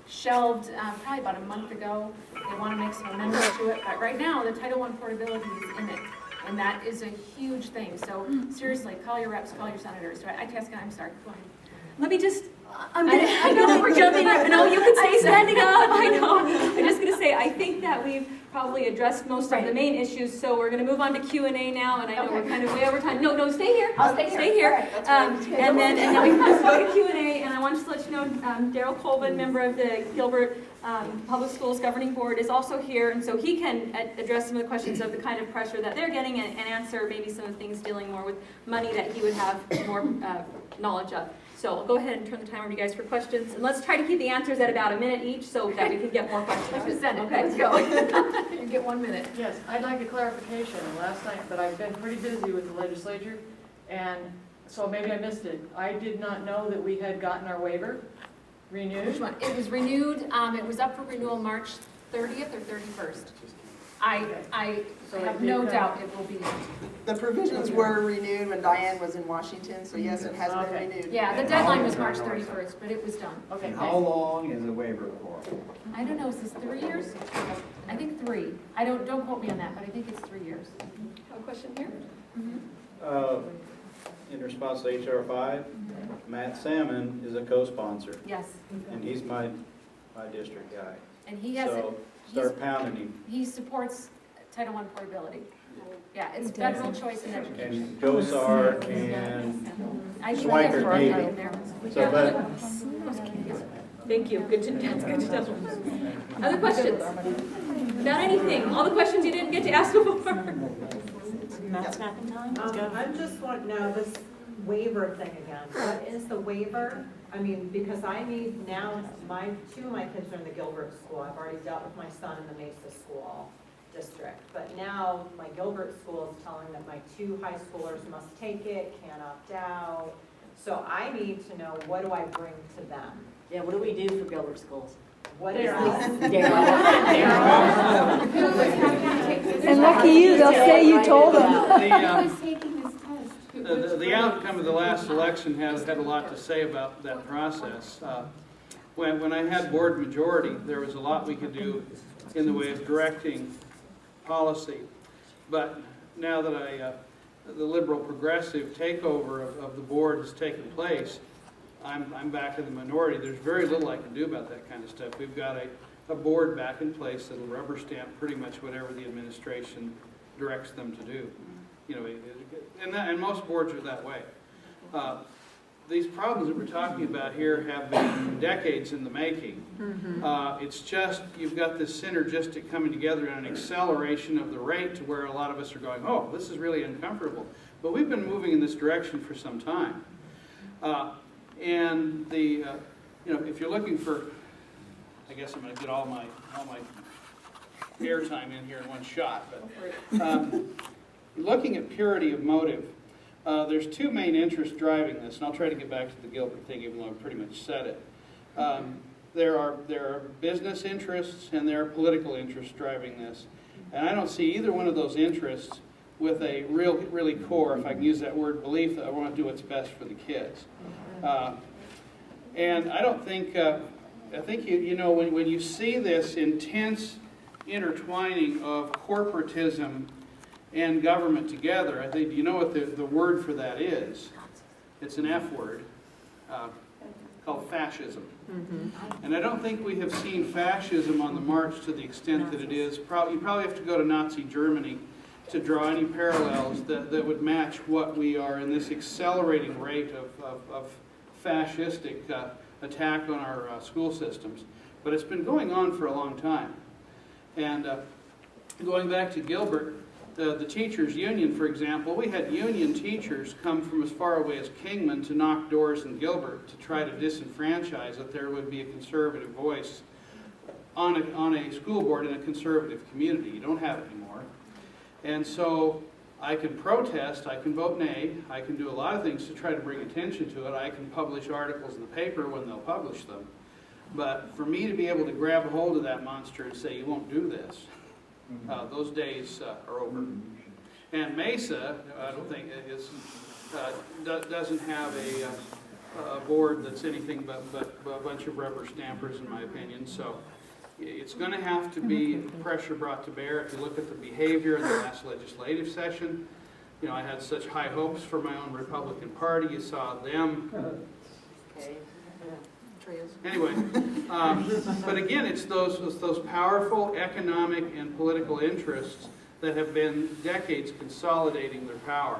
shelved probably about a month ago. They want to make some amendments to it, but right now, the Title I portability is in it. And that is a huge thing. So seriously, call your reps, call your senators. Jessica, I'm sorry, go ahead. Let me just, I know that we're jumping up. No, you can stay standing up. I know. I'm just going to say, I think that we've probably addressed most of the main issues, so we're going to move on to Q&A now, and I know we're kind of way over time. No, stay here. I'll stay here. All right, that's right. And then we can just go to Q&A, and I want just to let you know, Daryl Colvin, member of the Gilbert Public Schools Governing Board, is also here, and so he can address some of the questions of the kind of pressure that they're getting and answer maybe some of the things dealing more with money that he would have more knowledge of. So I'll go ahead and turn the timer to you guys for questions. And let's try to keep the answers at about a minute each so that we can get more questions. Okay, let's go. You get 1 minute. Yes, I'd like a clarification. Last night, but I've been pretty busy with the legislature, and so maybe I missed it. I did not know that we had gotten our waiver renewed. Which one? It was renewed, it was up for renewal March 30th or 31st. I have no doubt it will be. The provisions were renewed when Diane was in Washington, so yes, it has been renewed. Yeah, the deadline was March 31st, but it was done. Okay. How long is the waiver for? I don't know, is this 3 years? I think 3. Don't quote me on that, but I think it's 3 years. Have a question here? In response to HR 5, Matt Salmon is a co-sponsor. Yes. And he's my district guy. And he has So start pounding him. He supports Title I portability. Yeah, it's federal choice in education. And Gosar and I Schweikert maybe. So, but Thank you. Good to know. Other questions? About anything? All the questions you didn't get to ask before? Matt's snapping time? I just want to know this waiver thing again. What is the waiver? I mean, because I need now, two of my kids are in the Gilbert school. I've already dealt with my son in the Mesa school district. But now my Gilbert school is telling that my 2 high schoolers must take it, can't opt out. So I need to know, what do I bring to them? Yeah, what do we do for Gilbert schools? What is And lucky you, they'll say you told them. The outcome of the last election had a lot to say about that process. When I had board majority, there was a lot we could do in the way of directing policy. But now that the liberal progressive takeover of the board has taken place, I'm back in the minority. There's very little I can do about that kind of stuff. We've got a board back in place that'll rubber stamp pretty much whatever the administration directs them to do. You know, and most boards are that way. These problems that we're talking about here have been decades in the making. It's just you've got this synergistic coming together and an acceleration of the rate to where a lot of us are going, oh, this is really uncomfortable. But we've been moving in this direction for some time. And you know, if you're looking for, I guess I'm going to get all my airtime in here in one shot. But looking at purity of motive, there's 2 main interests driving this, and I'll try to get back to the Gilbert thing, even though I've pretty much said it. There are business interests and there are political interests driving this, and I don't see either one of those interests with a really core, if I can use that word, belief that I want to do what's best for the kids. And I don't think, I think you know, when you see this intense intertwining of corporatism and government together, I think, you know what the word for that is? It's an F word called fascism. And I don't think we have seen fascism on the march to the extent that it is. You probably have to go to Nazi Germany to draw any parallels that would match what we are in this accelerating rate of fascistic attack on our school systems. But it's been going on for a long time. And going back to Gilbert, the teachers' union, for example, we had union teachers come from as far away as Kingman to knock doors in Gilbert to try to disenfranchise that there would be a conservative voice on a school board in a conservative community. You don't have it anymore. And so I can protest, I can vote nay, I can do a lot of things to try to bring attention to it. I can publish articles in the paper when they'll publish them. But for me to be able to grab a hold of that monster and say, you won't do this, those days are over. And Mesa, I don't think, doesn't have a board that's anything but a bunch of rubber stampers, in my opinion. So it's going to have to be pressure brought to bear. If you look at the behavior in the last legislative session, you know, I had such high hopes for my own Republican Party. You saw them. Anyway, but again, it's those powerful economic and political interests that have been decades consolidating their power.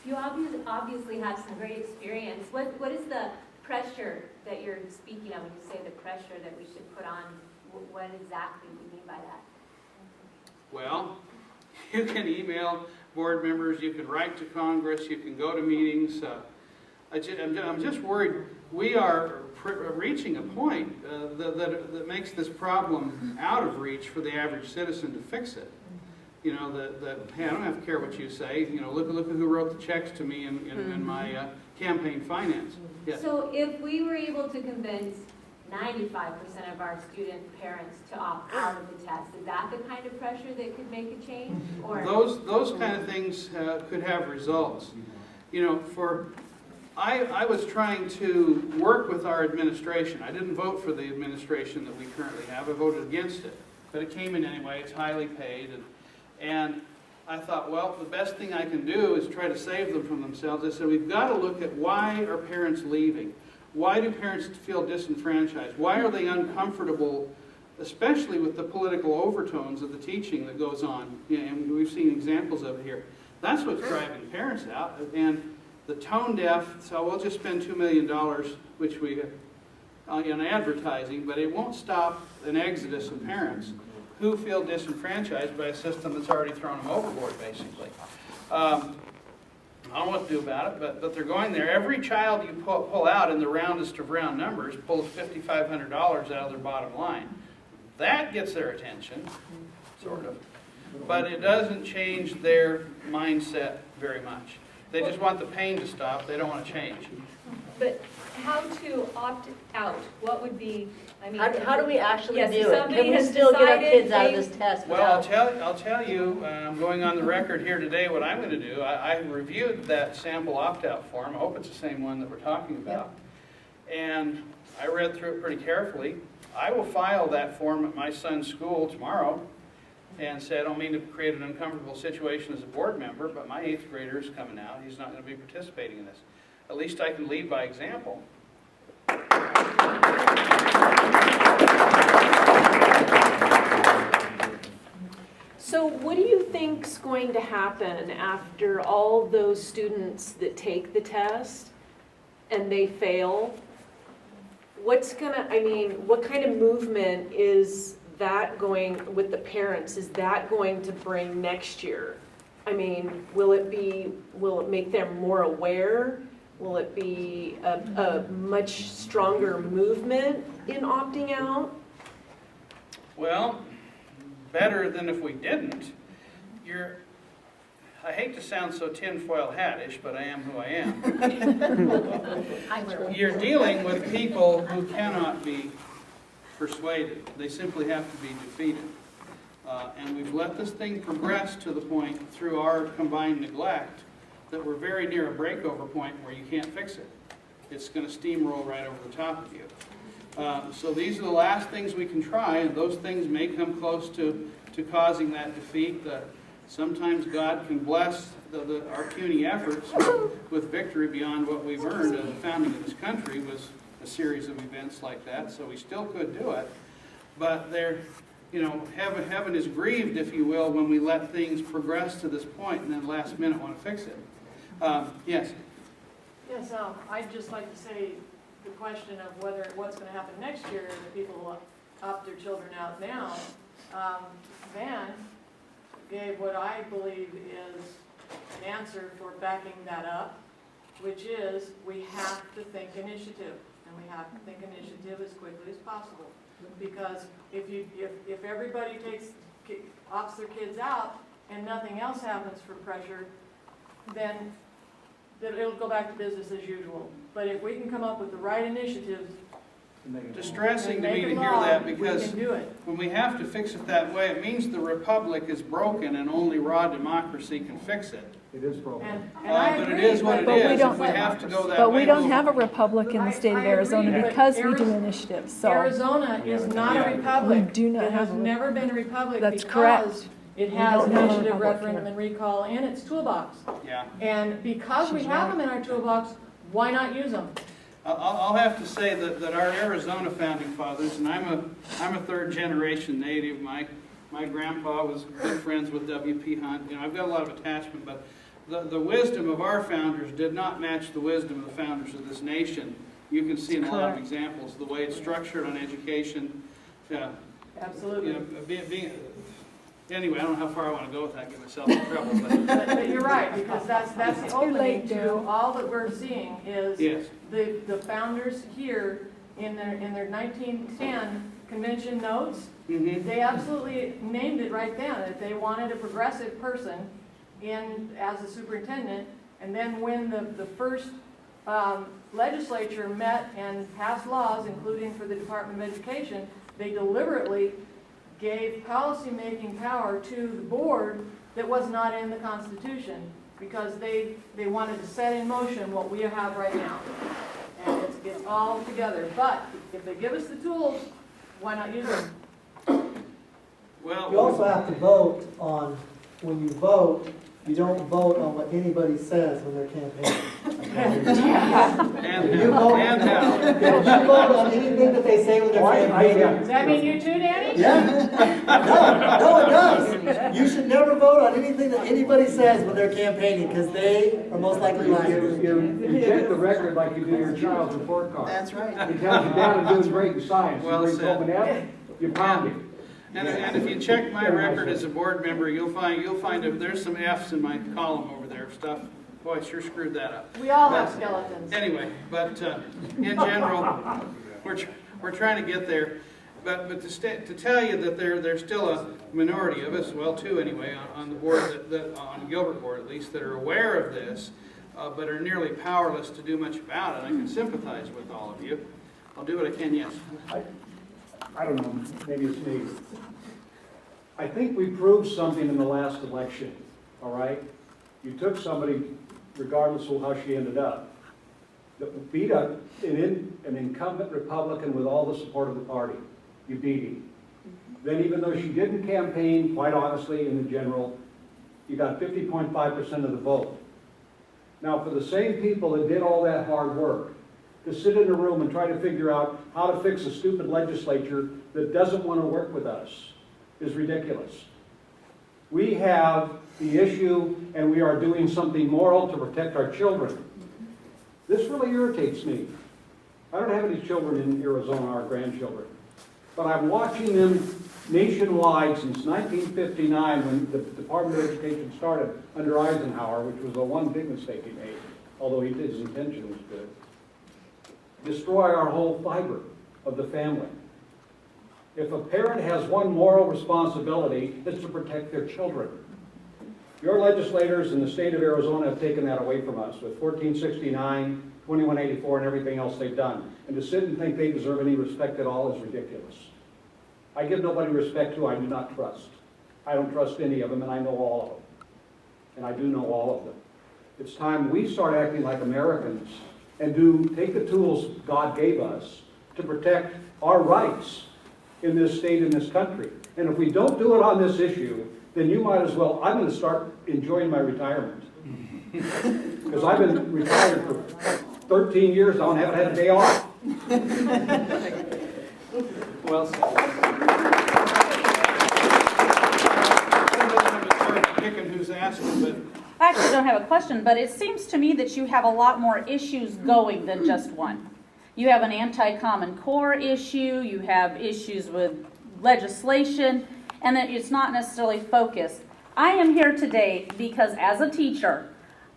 You obviously have some great experience. What is the pressure that you're speaking of when you say the pressure that we should put on? What exactly do you mean by that? Well, you can email board members, you can write to Congress, you can go to meetings. I'm just worried we are reaching a point that makes this problem out of reach for the average citizen to fix it. You know, hey, I don't have to care what you say. You know, look who wrote the checks to me in my campaign finance. Yes. So if we were able to convince 95% of our student parents to opt out of the test, is that the kind of pressure that could make a change? Or Those kind of things could have results. You know, I was trying to work with our administration. I didn't vote for the administration that we currently have. I voted against it. But it came in anyway. It's highly paid. And I thought, well, the best thing I can do is try to save them from themselves. I said, we've got to look at why are parents leaving? Why do parents feel disenfranchised? Why are they uncomfortable, especially with the political overtones of the teaching that goes on? You know, and we've seen examples of it here. That's what's driving parents out. And the tone deaf, so we'll just spend $2 million, which we in advertising, but it won't stop an exodus of parents who feel disenfranchised by a system that's already thrown them overboard, basically. I don't know what to do about it, but they're going there. Every child you pull out in the roundest of round numbers pulls $5,500 out of their bottom line. That gets their attention, sort of. But it doesn't change their mindset very much. They just want the pain to stop. They don't want to change. But how to opt out? What would be, I mean... How do we actually yes, do it? somebody Can we has still get our decided kids out of this test? Well, I'll tell you, I'm going on the record here today what I'm going to do. I reviewed that sample opt-out form. I hope it's the same one that we're talking about. And I read through it pretty carefully. I will file that form at my son's school tomorrow and say, I don't mean to create an uncomfortable situation as a board member, but my 8th grader is coming out. He's not going to be participating in this. At least I can lead by example. So what do you think's going to happen after all those students that take the test and they fail? What kind of movement is that going with the parents? Is that going to bring next year? I mean, will it make them more aware? Will it be a much stronger movement in opting out? Well, better than if we didn't. I hate to sound so tinfoil hat-ish, but I am who I am. You're dealing with people who cannot be persuaded. They simply have to be defeated. And we've let this thing progress to the point through our combined neglect that we're very near a breakover point where you can't fix it. It's going to steamroll right over the top of you. So these are the last things we can try, and those things may come close to causing that defeat. Sometimes God can bless our puny efforts with victory beyond what we've earned. The founding of this country was a series of events like that, so we still could do it. But heaven is grieved, if you will, when we let things progress to this point and then last minute want to fix it. Yes? Yes, I'd just like to say the question of what's going to happen next year, the people who opt their children out now. Van gave what I believe is an answer for backing that up, which is we have to think initiative, and we have to think initiative as quickly as possible. Because if everybody opts their kids out and nothing else happens for pressure, then it'll go back to business as usual. But if we can come up with the right initiatives, Distressing to me to hear that, because when we have to fix it that way, it means the republic is broken and only raw democracy can fix it. It is broken. But it is what it is. If we have to go that way. But we don't have a republic in the state of Arizona because we do initiatives, so. Arizona is not a republic. We do not It has have a never been a republic That's correct. because it has We don't have a initiative, republic referendum, here. and recall in its toolbox. Yeah. And because we She's have right. them in our toolbox, why not use them? I'll have to say that our Arizona founding fathers, and I'm a third generation native. My grandpa was good friends with W.P. Hunt. I've got a lot of attachment, but the wisdom of our founders did not match the wisdom of the founders of this nation. You can see in a lot of examples the way it's structured on education. Absolutely. Anyway, I don't know how far I want to go with that, get myself in trouble. But you're right, because that's the opening to all that we're seeing is Yes. the founders here in their 1910 convention notes, they absolutely named it right then, that they wanted a progressive person as a superintendent. And then when the first legislature met and passed laws, including for the Department of Education, they deliberately gave policy-making power to the board that was not in the Constitution, because they wanted to set in motion what we have right now. And it's all together. But if they give us the tools, why not use them? Well, You also have to vote on, when you vote, you don't vote on what anybody says when they're campaigning. And If you vote on anything that they say when they're campaigning. Does that mean you too, Danny? Yeah. No, it does. You should never vote on anything that anybody says when they're campaigning, because they are most likely lying. You check the record like you do your child's report card. That's right. He tells you Dad is doing great in science. Well You bring said. home an F, you pound him. And if you check my record as a board member, you'll find there's some F's in my column over there of stuff. Boy, I sure screwed that up. We all have skeletons. Anyway, but in general, we're trying to get there. But to tell you that there's still a minority of us, well, two anyway, on the board, on Gilbert board at least, that are aware of this, but are nearly powerless to do much about it. I can sympathize with all of you. I'll do what I can, yes. I don't know, maybe it's me. I think we proved something in the last election, all right? You took somebody, regardless of how she ended up, that beat up an incumbent Republican with all the support of the party. You beat him. Then even though she didn't campaign, quite honestly, in the general, you got 50.5% of the vote. Now, for the same people that did all that hard work, to sit in a room and try to figure out how to fix a stupid legislature that doesn't want to work with us is ridiculous. We have the issue, and we are doing something moral to protect our children. This really irritates me. I don't have any children in Arizona, our grandchildren, but I'm watching them nationwide since 1959, when the Department of Education started under Eisenhower, which was the one big mistake he made, although his intention was good. Destroy our whole fiber of the family. If a parent has one moral responsibility, it's to protect their children. Your legislators in the state of Arizona have taken that away from us with 1469, 2184, and everything else they've done. And to sit and think they deserve any respect at all is ridiculous. I give nobody respect who I do not trust. I don't trust any of them, and I know all of them. And I do know all of them. It's time we start acting like Americans and take the tools God gave us to protect our rights in this state, in this country. And if we don't do it on this issue, then you might as well, I'm going to start enjoying my retirement. Because I've been retired for 13 years, I haven't had a day off. Well said. picking who's asking, but I actually don't have a question, but it seems to me that you have a lot more issues going than just one. You have an anti-Common Core issue, you have issues with legislation, and that it's not necessarily focused. I am here today because as a teacher,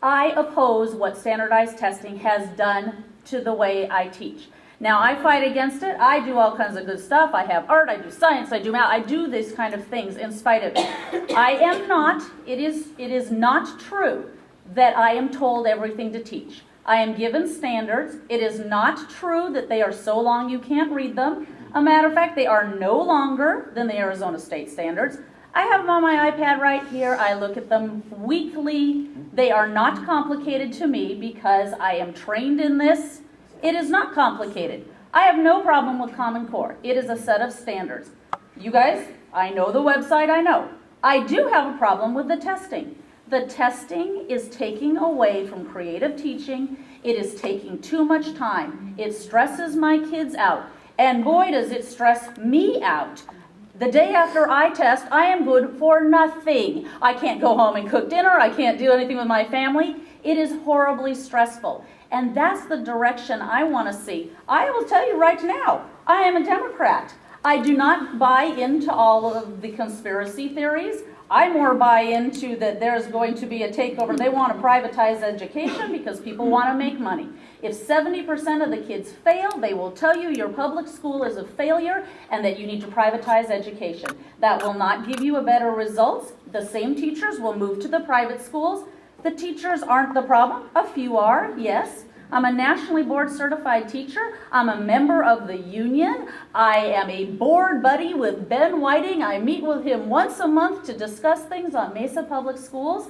I oppose what standardized testing has done to the way I teach. Now, I fight against it. I do all kinds of good stuff. I have art, I do science, I do math. I do these kind of things in spite of it. I am not, it is not true that I am told everything to teach. I am given standards. It is not true that they are so long you can't read them. A matter of fact, they are no longer than the Arizona State standards. I have them on my iPad right here. I look at them weekly. They are not complicated to me because I am trained in this. It is not complicated. I have no problem with Common Core. It is a set of standards. You guys, I know the website, I know. I do have a problem with the testing. The testing is taking away from creative teaching. It is taking too much time. It stresses my kids out. And boy, does it stress me out. The day after I test, I am good for nothing. I can't go home and cook dinner. I can't do anything with my family. It is horribly stressful. And that's the direction I want to see. I will tell you right now, I am a Democrat. I do not buy into all of the conspiracy theories. I more buy into that there's going to be a takeover. They want to privatize education because people want to make money. If 70% of the kids fail, they will tell you your public school is a failure and that you need to privatize education. That will not give you a better results. The same teachers will move to the private schools. The teachers aren't the problem. A few are, yes. I'm a nationally board certified teacher. I'm a member of the union. I am a board buddy with Ben Whiting. I meet with him once a month to discuss things on Mesa Public Schools.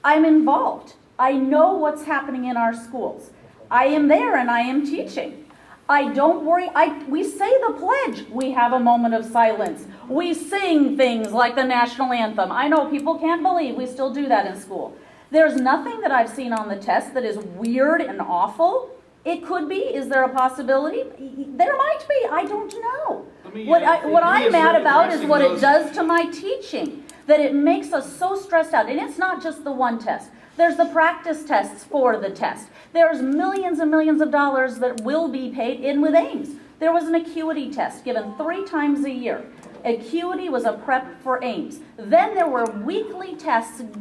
I'm involved. I know what's happening in our schools. I am there and I am teaching. I don't worry. We say the pledge. We have a moment of silence. We sing things like the national anthem. I know people can't believe we still do that in school. There's nothing that I've seen on the test that is weird and awful. It could be. Is there a possibility? There might be. I don't know. What I'm mad about is what it does to my teaching, that it makes us so stressed out. And it's not just the one test. There's the practice tests for the test. There's millions and millions of dollars that will be paid in with Ames. There was an acuity test given 3 times a year. Acuity was a prep for Ames. Then there were weekly tests